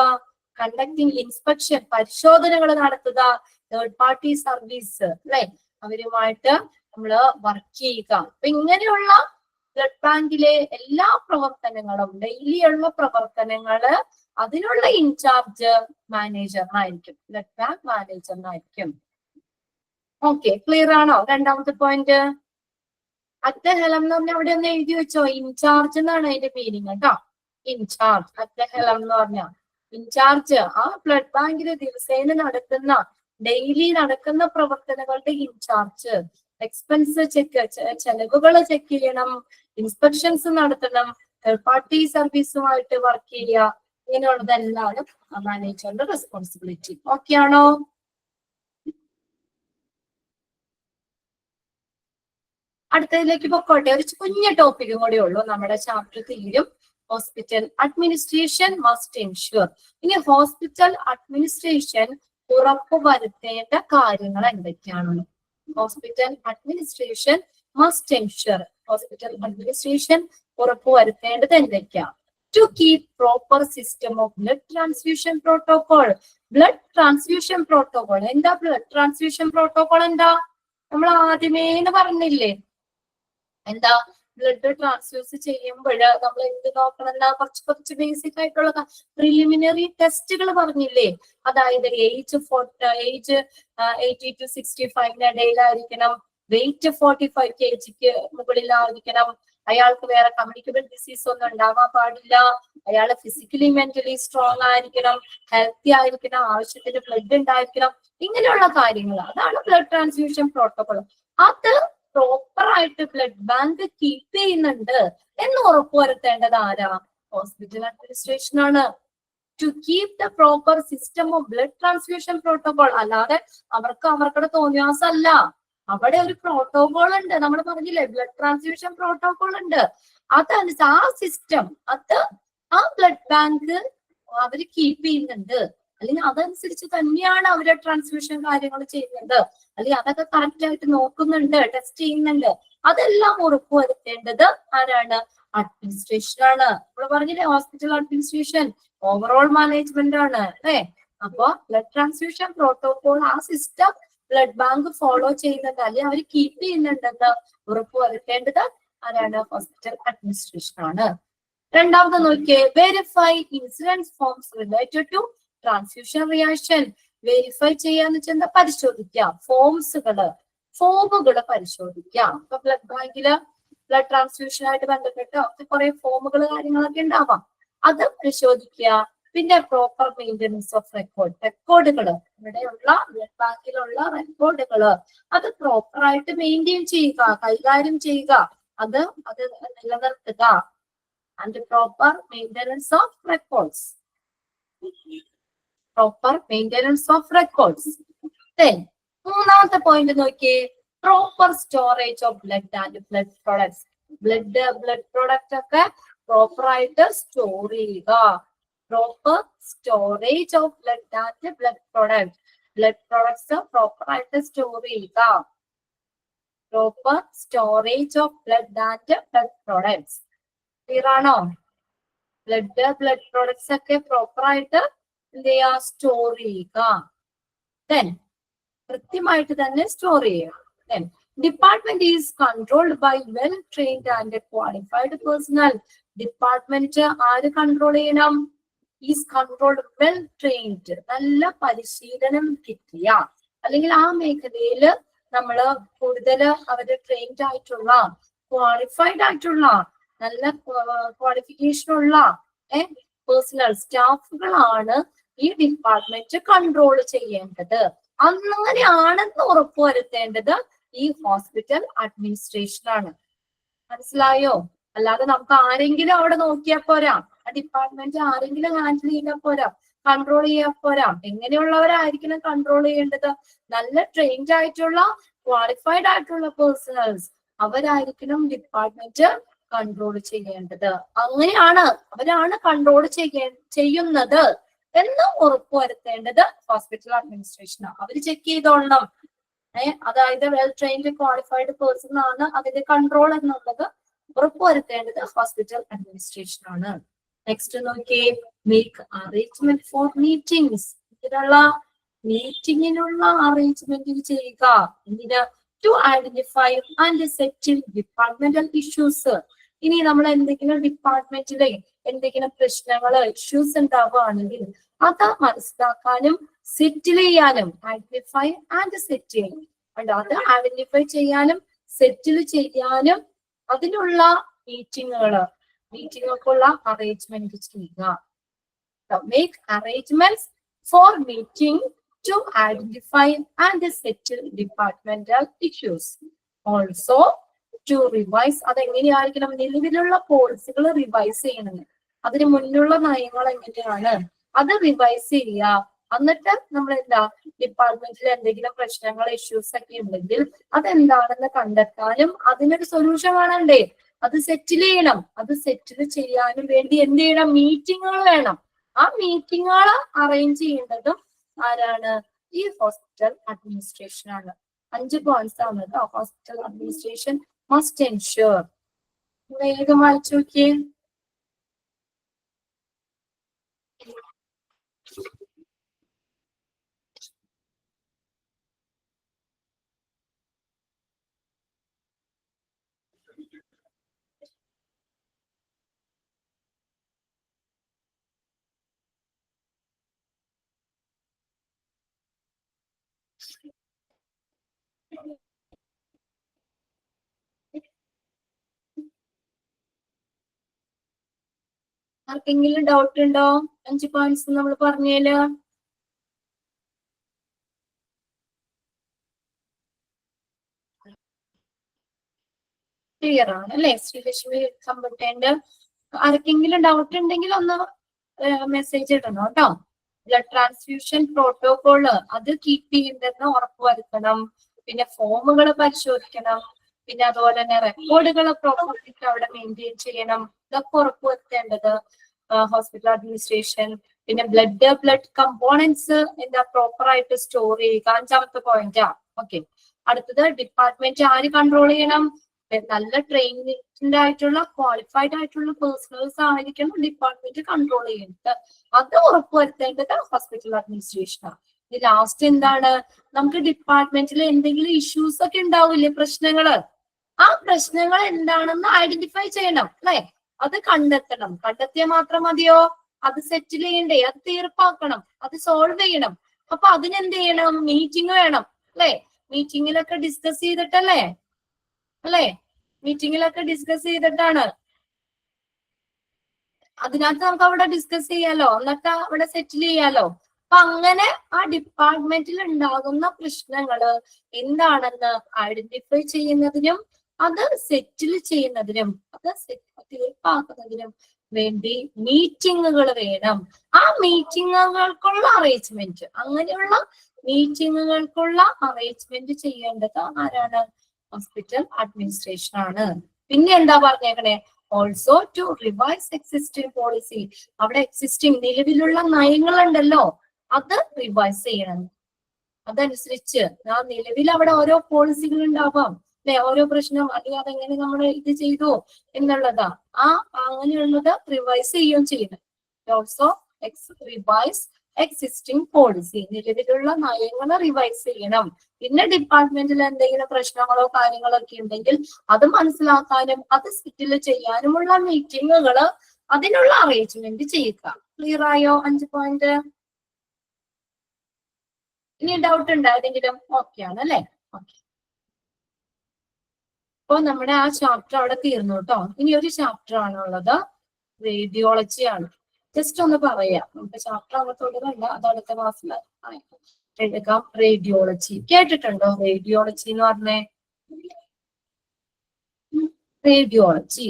കണ്ടക്ടിങ് ഇൻസ്പെക്ഷൻ, പരിശോധനകൾ നടത്തുക, തേർഡ് പാർട്ടി സർവീസ് അല്ലെ, അവരുമായിട്ട് നമ്മള് വർക്ക് ചെയ്യുക. അപ്പൊ ഇങ്ങനെയുള്ള ബ്ലഡ് ബാങ്കിലെ എല്ലാ പ്രവർത്തനങ്ങളും, ഡെയിലി ഉള്ള പ്രവർത്തനങ്ങള്, അതിനുള്ള ഇൻചാർജ് മാനേജറിനായിരിക്കും, ബ്ലഡ് ബാങ്ക് മാനേജറിനായിരിക്കും. ഓക്കെ, ക്ലിയർ ആണോ? രണ്ടാമത്തെ പോയിന്റ് അറ്റഹലം എന്ന് പറഞ്ഞാൽ അവിടെ ഒന്ന് എഴുതി വെച്ചോ. ഇൻചാർജ് എന്നാണ് അതിന്റെ മീനിങ് കേട്ടോ. ഇൻചാർജ്, അറ്റഹലം എന്ന് പറഞ്ഞ ഇൻചാർജ്, ആ ബ്ലഡ് ബാങ്കില് ദിവസേന നടക്കുന്ന, ഡെയിലി നടക്കുന്ന പ്രവർത്തനങ്ങളുടെ ഇൻചാർജ്. എക്സ്പെൻസ് ചെക്ക്, ചെലവുകൾ ചെക്ക് ചെയ്യണം, ഇൻസ്പെക്ഷൻസ് നടത്തണം, തേർഡ് പാർട്ടി സർവീസുമായിട്ട് വർക്ക് ചെയ്യുക, ഇങ്ങനെയുള്ളതെല്ലാം മാനേജറിന്റെ റെസ്പോൺസിബിലിറ്റി. ഓക്കെ ആണോ? അടുത്തതിലേക്ക് പൊക്കോട്ടെ. ഒരു കുഞ്ഞ ടോപ്പിക്കും കൂടെ ഉള്ളൂ, നമ്മുടെ ചാപ്റ്റർ തീരും. Hospital administration must ensure. ഇനി ഹോസ്പിറ്റൽ അഡ്മിനിസ്ട്രേഷൻ ഉറപ്പുവരുത്തേണ്ട കാര്യങ്ങൾ എന്തൊക്കെയാണ്? Hospital administration must ensure. Hospital administration ഉറപ്പുവരുത്തേണ്ടത് എന്തൊക്കെയാ? To keep proper system of blood transfusion protocol. Blood transfusion protocol എന്താ? ബ്ലഡ് ട്രാൻസ്ഫ്യൂഷൻ പ്രോട്ടോകോൾ എന്താ? നമ്മൾ ആദ്യമേ പറഞ്ഞില്ലേ, എന്താ? ബ്ലഡ് ട്രാൻസ്ഫ്യൂസ് ചെയ്യുമ്പോൾ നമ്മൾ എന്ത് നോക്കണം? എന്താ? കുറച്ച് ബേസിക് ആയിട്ടുള്ള പ്രിലിമിനറി ടെസ്റ്റുകൾ പറഞ്ഞില്ലേ? അതായത് ഏജ് 80 to 65 ഇടയിലായിരിക്കണം, വെയിറ്റ് 45 kg മുകളിലായിരിക്കണം, അയാൾക്ക് വേറെ കമ്മ്യൂണിക്കബിൾ ഡിസീസ് ഒന്നും ഉണ്ടാവാൻ പാടില്ല, അയാൾ ഫിസിക്കലി മെന്റലി സ്ട്രോങ് ആയിരിക്കണം, ഹെൽത്തി ആയിരിക്കണം, ആവശ്യത്തിന് ബ്ലഡ് ഉണ്ടായിരിക്കണം, ഇങ്ങനെയുള്ള കാര്യങ്ങൾ. അതാണ് ബ്ലഡ് ട്രാൻസ്ഫ്യൂഷൻ പ്രോട്ടോകോൾ. അത് പ്രോപ്പർ ആയിട്ട് ബ്ലഡ് ബാങ്ക് കീപ്പ് ചെയ്യുന്നുണ്ട് എന്ന് ഉറപ്പുവരുത്തേണ്ടത് ആരാ? ഹോസ്പിറ്റൽ അഡ്മിനിസ്ട്രേഷൻ ആണ്. To keep the proper system of blood transfusion protocol. അല്ലാതെ അവർക്കുടെ തോന്നിയാസല്ല, അവിടെ ഒരു പ്രോട്ടോകോൾ ഉണ്ട്. നമ്മൾ പറഞ്ഞില്ലേ, ബ്ലഡ് ട്രാൻസ്ഫ്യൂഷൻ പ്രോട്ടോകോൾ ഉണ്ട്. അതനുസരിച്ച് ആ സിസ്റ്റം, അത് ആ ബ്ലഡ് ബാങ്ക് അവര് കീപ്പ് ചെയ്യുന്നുണ്ട്, അല്ലെങ്കിൽ അതനുസരിച്ച് തന്നെയാണ് അവര് ട്രാൻസ്ഫ്യൂഷൻ കാര്യങ്ങൾ ചെയ്യുന്നത്, അല്ലെങ്കിൽ അതൊക്കെ കറക്റ്റ് ആയിട്ട് നോക്കുന്നുണ്ട്, ടെസ്റ്റ് ചെയ്യുന്നുണ്ട്. അതെല്ലാം ഉറപ്പുവരുത്തേണ്ടത് ആരാണ്? അഡ്മിനിസ്ട്രേഷൻ ആണ്. നമ്മൾ പറഞ്ഞില്ലേ ഹോസ്പിറ്റൽ അഡ്മിനിസ്ട്രേഷൻ ഓവറോൾ മാനേജ്മെന്റ് ആണ് അല്ലേ? അപ്പൊ ബ്ലഡ് ട്രാൻസ്ഫ്യൂഷൻ പ്രോട്ടോകോൾ ആ സിസ്റ്റം ബ്ലഡ് ബാങ്ക് ഫോളോ ചെയ്യുന്നുണ്ട് അല്ലെങ്കിൽ അവർ കീപ്പ് ചെയ്യുന്നുണ്ടെന്ന് ഉറപ്പുവരുത്തേണ്ടത് ആരാണ്? ഹോസ്പിറ്റൽ അഡ്മിനിസ്ട്രേഷൻ ആണ്. രണ്ടാമത് നോക്കിയേ, verify incidence forms related to transfusion reaction. Verify ചെയ്യാന്ന് വെച്ചാൽ എന്താ? പരിശോധിക്കാം. ഫോമുകള് പരിശോധിക്കാം. ഇപ്പൊ ബ്ലഡ് ബാങ്കില് ബ്ലഡ് ട്രാൻസ്ഫ്യൂഷനായിട്ട് ബന്ധപ്പെട്ട് കുറെ ഫോമുകൾ കാര്യങ്ങളൊക്കെ ഉണ്ടാവാം. അത് പരിശോധിക്കുക. പിന്നെ പ്രോപ്പർ മെയിൻ്റനൻസ് ഓഫ് റെക്കോർഡുകൾ, ഇവിടെയുള്ള ബ്ലഡ് ബാങ്കിലുള്ള റെക്കോർഡുകള് അത് പ്രോപ്പറായിട്ട് മെയിൻറ്റെയിൻ ചെയ്യുക, കൈകാര്യം ചെയ്യുക, അത് നിലനിർത്തുക. And proper maintenance of records. മൂന്നാമത്തെ പോയിന്റ് നോക്കിയേ, proper storage of blood and blood products. Blood product ഒക്കെ പ്രോപ്പർ ആയിട്ട് സ്റ്റോർ ചെയ്യുക. Proper storage of blood and blood products proper ആയിട്ട് സ്റ്റോർ ചെയ്യുക. Proper storage of blood and blood products. Clear ആണോ? Blood products ഒക്കെ proper ആയിട്ട് എന്ത് ചെയ്യുക? സ്റ്റോർ ചെയ്യുക. കൃത്യമായിട്ട് തന്നെ സ്റ്റോർ ചെയ്യുക. Department is controlled by well trained and qualified personnel. Department ആര് കൺട്രോൾ ചെയ്യണം? ഈസ് കൺട്രോൾഡ് വെൽ ട്രെയിൻഡ്, നല്ല പരിശീലനം കിട്ടിയ അല്ലെങ്കിൽ ആ മേഖലയിൽ നമ്മള് കൂടുതൽ അവര് ട്രെയിൻഡ് ആയിട്ടുള്ള ക്വാളിഫൈഡ് ആയിട്ടുള്ള നല്ല ക്വാളിഫിക്കേഷൻ ഉള്ള പേഴ്സണൽ സ്റ്റാഫുകളാണ് ഈ ഡിപ്പാർട്ട്മെന്റ് കൺട്രോൾ ചെയ്യേണ്ടത്. അങ്ങനെയാണെന്ന് ഉറപ്പുവരുത്തേണ്ടത് ഈ ഹോസ്പിറ്റൽ അഡ്മിനിസ്ട്രേഷൻ ആണ്. മനസ്സിലായോ? അല്ലാതെ നമുക്ക് ആരെങ്കിലും അവിടെ നോക്കിയാൽ പോരാ, ആ ഡിപ്പാർട്ട്മെന്റ് ആരെങ്കിലും ഹാൻഡിൽ ചെയ്യാൻ പോരാ, കൺട്രോൾ ചെയ്യാൻ പോരാ. എങ്ങനെയുള്ളവരായിരിക്കണം കൺട്രോൾ ചെയ്യേണ്ടത്? നല്ല ട്രെയിൻഡ് ആയിട്ടുള്ള ക്വാളിഫൈഡ് ആയിട്ടുള്ള പേഴ്സണൽസ്, അവരായിരിക്കണം ഡിപ്പാർട്ട്മെന്റ് കൺട്രോൾ ചെയ്യേണ്ടത്. അങ്ങനെയാണ് അവരാണ് കൺട്രോൾ ചെയ്യുന്നത് എന്ന് ഉറപ്പുവരുത്തേണ്ടത് ഹോസ്പിറ്റൽ അഡ്മിനിസ്ട്രേഷനാണ്. അവർ ചെക്ക് ചെയ്തോളണം. അതായത് വെൽ ട്രെയിൻഡ് ക്വാളിഫൈഡ് പേഴ്സൺ ആണ് അതിന്റെ കൺട്രോൾ എന്നുള്ളത് ഉറപ്പുവരുത്തേണ്ടത് ഹോസ്പിറ്റൽ അഡ്മിനിസ്ട്രേഷൻ ആണ്. നെക്സ്റ്റ് നോക്കിയേ, മേക്ക് അറേഞ്ച്മെന്റ് ഫോർ മീറ്റിംഗ്സ്. ഇതിനുള്ള മീറ്റിംഗിനുള്ള അറേഞ്ച്മെന്റ് ചെയ്യുക. എന്തിന്? To identify and settle departmental issues. ഇനി നമ്മൾ എന്തെങ്കിലും ഡിപ്പാർട്ട്മെന്റിലെ എന്തെങ്കിലും പ്രശ്നങ്ങള് ഇഷ്യൂസ് ഉണ്ടാവുകയാണെങ്കിൽ അത് മനസ്സിലാക്കാനും സെറ്റിൽ ചെയ്യാനും, ഐഡന്റിഫൈ ആൻഡ് സെറ്റിൽ, അത് ഐഡന്റിഫൈ ചെയ്യാനും സെറ്റിൽ ചെയ്യാനും അതിനുള്ള മീറ്റിങ്ങുകൾക്കുള്ള അറേഞ്ച്മെന്റ് ചെയ്യുക. Make arrangements for meeting to identify and settle departmental issues. Also to revise. അതെങ്ങനെയായിരിക്കണം? നിലവിലുള്ള പോളിസികൾ റിവൈസ് ചെയ്യണം. അതിന് മുന്നുള്ള നയങ്ങൾ എങ്ങനെയാണ് അത് റിവൈസ് ചെയ്യുക. എന്നിട്ട് നമ്മൾ എന്താ ഡിപ്പാർട്ട്മെന്റിൽ എന്തെങ്കിലും പ്രശ്നങ്ങൾ ഇഷ്യൂസ് ഒക്കെ ഉണ്ടെങ്കിൽ അതെന്താണെന്ന് കണ്ടെത്താനും അതിനൊരു സൊല്യൂഷൻ വേണണ്ടേ? അത് സെറ്റിൽ ചെയ്യണം. അത് സെറ്റിൽ ചെയ്യാനും വേണ്ടി എന്ത് ചെയ്യണം? മീറ്റിങ്ങുകൾ വേണം. ആ മീറ്റിങ്ങുകൾ അറേഞ്ച് ചെയ്യേണ്ടതും ആരാണ്? ഈ ഹോസ്പിറ്റൽ അഡ്മിനിസ്ട്രേഷൻ ആണ്. 5 പോയിന്റ്സ് ആണ് ഹോസ്പിറ്റൽ അഡ്മിനിസ്ട്രേഷൻ must ensure. വേഗം വായിച്ചു നോക്കിയേ. ആർക്കെങ്കിലും ഡൗട്ട് ഉണ്ടോ? 5 പോയിന്റ്സ് നമ്മൾ പറഞ്ഞേല് ക്ലിയർ ആണ് അല്ലെ? ശ്രീലക്ഷ്മി കമ്പട്ടേന്റെ ആർക്കെങ്കിലും ഡൗട്ട് ഉണ്ടെങ്കിൽ ഒന്ന് മെസ്സേജ് ഇടണം കേട്ടോ. ബ്ലഡ് ട്രാൻസ്ഫ്യൂഷൻ പ്രോട്ടോകോള് അത് കീപ്പ് ചെയ്യുന്നതെന്ന് ഉറപ്പുവരുത്തണം. പിന്നെ ഫോമുകൾ പരിശോധിക്കണം. പിന്നെ അതുപോലെ തന്നെ റെക്കോർഡുകൾ പ്രോപ്പറായിട്ട് അവിടെ മെയിൻറ്റെയിൻ ചെയ്യണം. ഇതൊക്കെ ഉറപ്പുവരുത്തേണ്ടത് ഹോസ്പിറ്റൽ അഡ്മിനിസ്ട്രേഷൻ. പിന്നെ ബ്ലഡ് കമ്പോണൻസ് എന്താ പ്രോപ്പറായിട്ട് സ്റ്റോർ ചെയ്യുക. 5ാമത്തെ പോയിന്റാ. ഓക്കെ. അടുത്തത് ഡിപ്പാർട്ട്മെന്റ് ആര് കൺട്രോൾ ചെയ്യണം? നല്ല ട്രെയിൻഡ് ആയിട്ടുള്ള ക്വാളിഫൈഡ് ആയിട്ടുള്ള പേഴ്സണൽസ് ആയിരിക്കണം ഡിപ്പാർട്ട്മെന്റ് കൺട്രോൾ ചെയ്യുന്നത്. അത് ഉറപ്പുവരുത്തേണ്ടത് ഹോസ്പിറ്റൽ അഡ്മിനിസ്ട്രേഷനാണ്. ഇനി ലാസ്റ്റ് എന്താണ്, നമുക്ക് ഡിപ്പാർട്ട്മെന്റിൽ എന്തെങ്കിലും ഇഷ്യൂസ് ഒക്കെ ഉണ്ടാവില്ലേ, പ്രശ്നങ്ങള്, ആ പ്രശ്നങ്ങൾ എന്താണെന്ന് ഐഡന്റിഫൈ ചെയ്യണം അല്ലെ, അത് കണ്ടെത്തണം. കണ്ടെത്തിയാൽ മാത്രം മതിയോ, അത് സെറ്റിൽ ചെയ്യണ്ടേ, അത് തീർപ്പാക്കണം, അത് സോൾവ് ചെയ്യണം. അപ്പൊ അതിനെന്ത് ചെയ്യണം, മീറ്റിംഗ് വേണം അല്ലെ, മീറ്റിംഗിലൊക്കെ ഡിസ്കസ് ചെയ്തിട്ടല്ലേ, അല്ലെ, മീറ്റിംഗിലൊക്കെ ഡിസ്കസ് ചെയ്തിട്ടാണ്. അതിനകത്ത് നമുക്ക് അവിടെ ഡിസ്കസ് ചെയ്യാലോ, എന്നിട്ട് അവിടെ സെറ്റിൽ ചെയ്യാലോ. അപ്പൊ അങ്ങനെ ആ ഡിപ്പാർട്ട്മെന്റിൽ ഉണ്ടാകുന്ന പ്രശ്നങ്ങള് എന്താണെന്ന് ഐഡന്റിഫൈ ചെയ്യുന്നതിനും അത് സെറ്റിൽ ചെയ്യുന്നതിനും അത് തീർപ്പാക്കുന്നതിനും വേണ്ടി മീറ്റിങ്ങുകൾ വേണം. ആ മീറ്റിങ്ങുകൾക്കുള്ള അറേഞ്ച്മെന്റ്, അങ്ങനെയുള്ള മീറ്റിങ്ങുകൾക്കുള്ള അറേഞ്ച്മെന്റ് ചെയ്യേണ്ടത് ആരാണ്, ഹോസ്പിറ്റൽ അഡ്മിനിസ്ട്രേഷൻ ആണ്. പിന്നെ എന്താ പറഞ്ഞേക്കണേ, also to revise existing policy, അവിടെ എക്സിസ്റ്റിംഗ് നിലവിലുള്ള നയങ്ങളുണ്ടല്ലോ അത് റിവൈസ് ചെയ്യണം. അതനുസരിച്ച് ആ നിലവിൽ അവിടെ ഓരോ പോളിസികൾ ഉണ്ടാവാം അല്ലെ, ഓരോ പ്രശ്നം അല്ലെങ്കിൽ അതെങ്ങനെ നമ്മൾ ഇത് ചെയ്തു എന്നുള്ളതാ, ആ അങ്ങനെയുള്ളത് റിവൈസ് ചെയ്യുകയും ചെയ്യണം. ഓൾസോ റിവൈസ് എക്സിസ്റ്റിംഗ് പോളിസി, നിലവിലുള്ള നയങ്ങൾ റിവൈസ് ചെയ്യണം. പിന്നെ ഡിപ്പാർട്ട്മെന്റിൽ എന്തെങ്കിലും പ്രശ്നങ്ങളോ കാര്യങ്ങളോ ഒക്കെ ഉണ്ടെങ്കിൽ അത് മനസ്സിലാക്കാനും അത് സെറ്റിൽ ചെയ്യാനുമുള്ള മീറ്റിങ്ങുകള്, അതിനുള്ള അറേഞ്ച്മെന്റ് ചെയ്യുക. ക്ലിയർ ആയോ 5 പോയിന്റ്? ഇനി ഡൗട്ട് ഉണ്ടോ ഏതെങ്കിലും? ഓക്കെ ആണ് അല്ലെ? ഓക്കെ. അപ്പൊ നമ്മുടെ ആ ചാപ്റ്റർ അവിടെ തീർന്നു കേട്ടോ. ഇനി ഒരു ചാപ്റ്റർ ആണുള്ളത്, റേഡിയോളജി ആണ്. ജസ്റ്റ് ഒന്ന് പറയാം, നമുക്ക് ചാപ്റ്റർ അവിടെ തുടരല്ല, അത് അടുത്ത ക്ലാസ്സിൽ എടുക്കാം. റേഡിയോളജി കേട്ടിട്ടുണ്ടോ? റേഡിയോളജി എന്ന് പറഞ്ഞേ, റേഡിയോളജി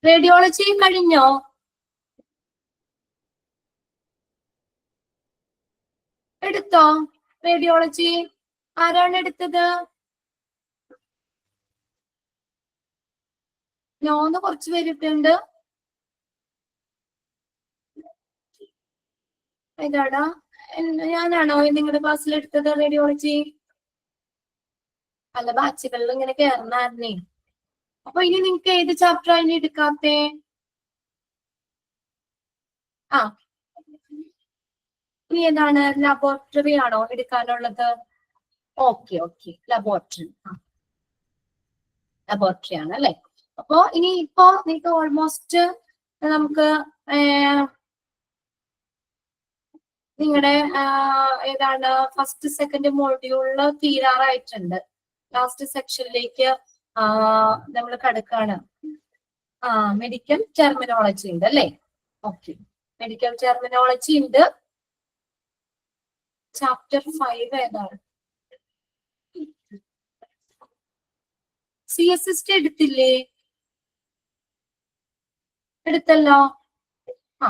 റേഡിയോളജി കഴിഞ്ഞോ? എടുത്തോ റേഡിയോളജി? ആരാണ് എടുത്തത്? നോന്ന് കുറച്ച് പേരിട്ടുണ്ട്. ഏതാടാ, ഞാനാണോ നിങ്ങളുടെ ക്ലാസ്സിൽ എടുത്തത് റേഡിയോളജി? പല ബാച്ചുകളിൽ ഇങ്ങനെ കയറുന്നായിരുന്നേ. അപ്പൊ ഇനി നിങ്ങക്ക് ഏത് ചാപ്റ്റർ ഇനി എടുക്കാത്തെ? ആ, ഇനി ഏതാണ്, ലബോറട്ടറി ആണോ എടുക്കാനുള്ളത്? Okay okay, laboratory. ലബോറട്ടറി ആണ് അല്ലെ. അപ്പോ ഇനി ഇപ്പോ നിങ്ങൾക്ക് ഓൾമോസ്റ്റ് നമുക്ക് നിങ്ങളുടെ ഏതാണ് ഫസ്റ്റ് സെക്കൻഡ് മോഡ്യൂളില് തീരാറായിട്ടുണ്ട്. ലാസ്റ്റ് സെക്ഷനിലേക്ക് നമ്മൾ കടക്കാണ്. മെഡിക്കൽ ടെർമിനോളജി ഉണ്ട് അല്ലെ. ഓക്കെ, മെഡിക്കൽ ടെർമിനോളജി ഉണ്ട്. ചാപ്റ്റർ 5 ഏതാണ്? CSST എടുത്തില്ലേ? എടുത്തല്ലോ. ആ,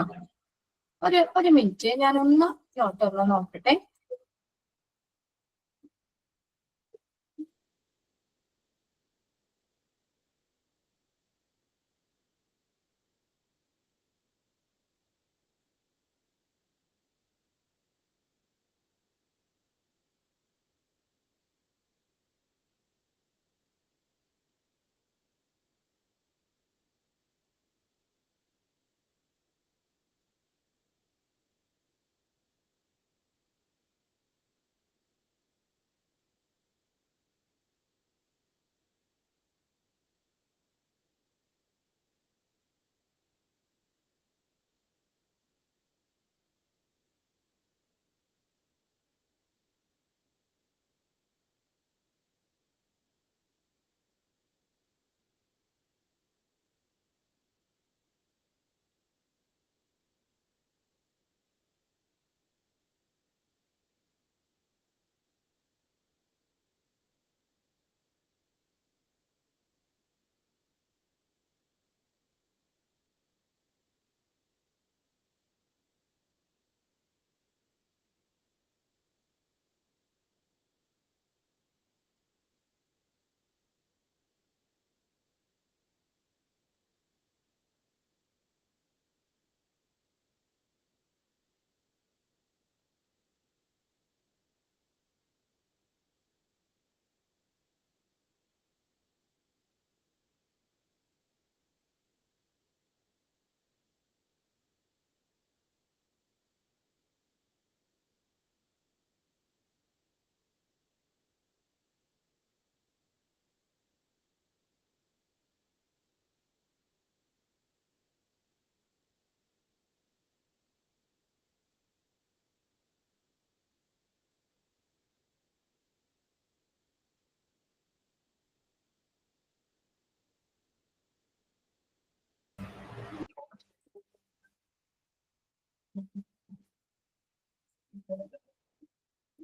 ഒരു മിനിറ്റ്, ഞാനൊന്ന് നോട്ടൊന്ന് നോക്കട്ടെ.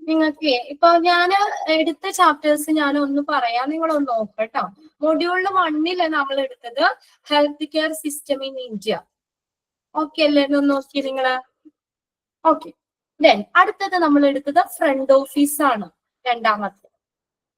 നിങ്ങൾക്ക് ഇപ്പൊ ഞാൻ എടുത്ത ചാപ്റ്റേഴ്സ് ഞാൻ ഒന്ന് പറയാം, നിങ്ങളൊന്ന് നോക്കട്ടോ. മൊഡ്യൂൾ 1 നമ്മൾ എടുത്തത് health care system in India. Okay അല്ലേ? ഒന്ന് നോക്കി നിങ്ങള്. ഓക്കെ. ദെൻ അടുത്തത് നമ്മൾ എടുത്തത് ഫ്രണ്ട് ഓഫീസ് ആണ്, രണ്ടാമത്തെ.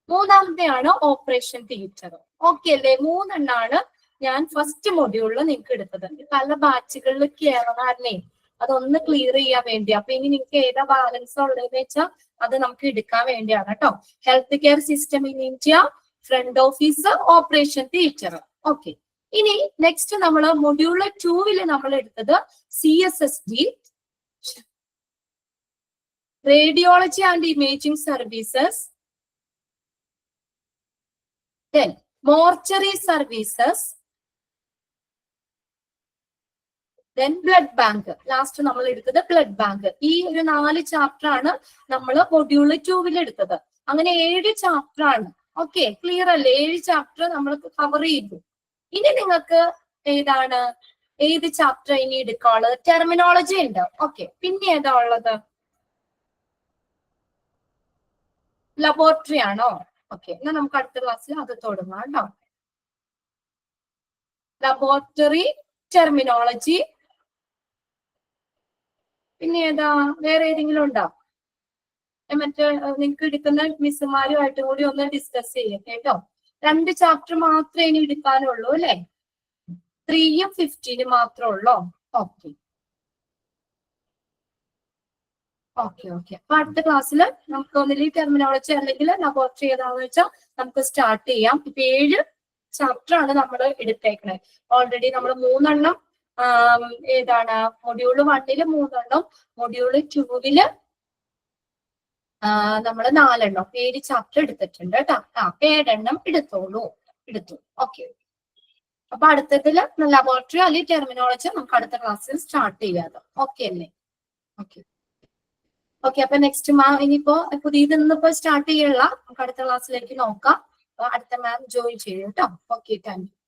മൂന്നാമത്തെയാണ് ഓപ്പറേഷൻ തിയേറ്റർ. ഓക്കെ അല്ലേ? 3 എണ്ണാണ് ഞാൻ ഫസ്റ്റ് മൊഡ്യൂളിൽ നിങ്ങൾക്ക് എടുത്തത്. പല ബാച്ചുകളിൽ കയറാനേ അതൊന്ന് ക്ലിയർ ചെയ്യാൻ വേണ്ടി. അപ്പൊ ഇനി നിങ്ങൾക്ക് ഏതാ ബാലൻസ് ഉള്ളതെന്ന് വെച്ചാൽ അത് നമുക്ക് എടുക്കാൻ വേണ്ടിയാണ് കേട്ടോ. Health care system in India, front office, operation theatre. Okay. ഇനി നെക്സ്റ്റ് നമ്മൾ മൊഡ്യൂൾ 2 നമ്മൾ എടുത്തത് CSSD, radiology and imaging services, then mortuary services, then blood bank. Last നമ്മൾ എടുത്തത് ബ്ലഡ് ബാങ്ക്. ഈ ഒരു 4 ചാപ്റ്റർ ആണ് നമ്മൾ മൊഡ്യൂൾ 2 എടുത്തത്. അങ്ങനെ 7 ചാപ്റ്റർ ആണ്. ഓക്കെ, ക്ലിയർ അല്ലേ? 7 ചാപ്റ്റർ നമ്മൾ കവർ ചെയ്തു. ഇനി നിങ്ങൾക്ക് ഏത് ചാപ്റ്റർ ഇനി എടുക്കാനുള്ളത്? ടെർമിനോളജി ഉണ്ട്. ഓക്കെ, പിന്നെ ഏതാ ഉള്ളത്? ലബോറട്ടറി ആണോ? ഓക്കെ, എന്നാൽ നമുക്ക് അടുത്ത ക്ലാസ്സിൽ അത് തുടങ്ങാം കേട്ടോ. ലബോറട്ടറി, ടെർമിനോളജി, പിന്നെ ഏതാ? വേറെ ഏതെങ്കിലും ഉണ്ടോ? മറ്റേ നിങ്ങൾക്ക് എടുക്കുന്ന മിസ്സുമാരുമായിട്ടും കൂടി ഒന്ന് ഡിസ്കസ് ചെയ്യാം കേട്ടോ. 2 ചാപ്റ്റർ മാത്രമേ ഇനി എടുക്കാനുള്ളൂ അല്ലെ? 3ഉം 15 മാത്രമേ ഉള്ളൂ. Okay okay okay. അപ്പൊ അടുത്ത ക്ലാസ്സിൽ നമുക്ക് ഒന്നില്ലെങ്കിൽ ടെർമിനോളജി അല്ലെങ്കിൽ ലബോറട്ടറി ഏതാണെന്ന് വെച്ചാൽ നമുക്ക് സ്റ്റാർട്ട് ചെയ്യാം. ഇപ്പൊ 7 ചാപ്റ്റർ ആണ് നമ്മൾ എടുത്തേക്കണേ. ഓൾറെഡി നമ്മൾ 3 എണ്ണം മൊഡ്യൂൾ 1 3 എണ്ണം, മൊഡ്യൂൾ 2 നമ്മൾ 4 എണ്ണം, 7 ചാപ്റ്റർ എടുത്തിട്ടുണ്ട് കേട്ടോ. 7 എണ്ണം എടുത്തു. ഓക്കെ. അപ്പൊ അടുത്തതില് ലബോറട്ടറി അല്ലെങ്കിൽ ടെർമിനോളജി നമുക്ക് അടുത്ത ക്ലാസ്സിൽ സ്റ്റാർട്ട് ചെയ്യാം. ഓക്കെ അല്ലേ? Okay okay. അപ്പൊ നെക്സ്റ്റ് ഇനിയിപ്പോ പുതിയതൊന്നിപ്പോ സ്റ്റാർട്ട് ചെയ്യല്ല, നമുക്ക് അടുത്ത ക്ലാസ്സിലേക്ക് നോക്കാം. അടുത്ത മാം ജോയിൻ ചെയ്യും കേട്ടോ. Okay, thank you.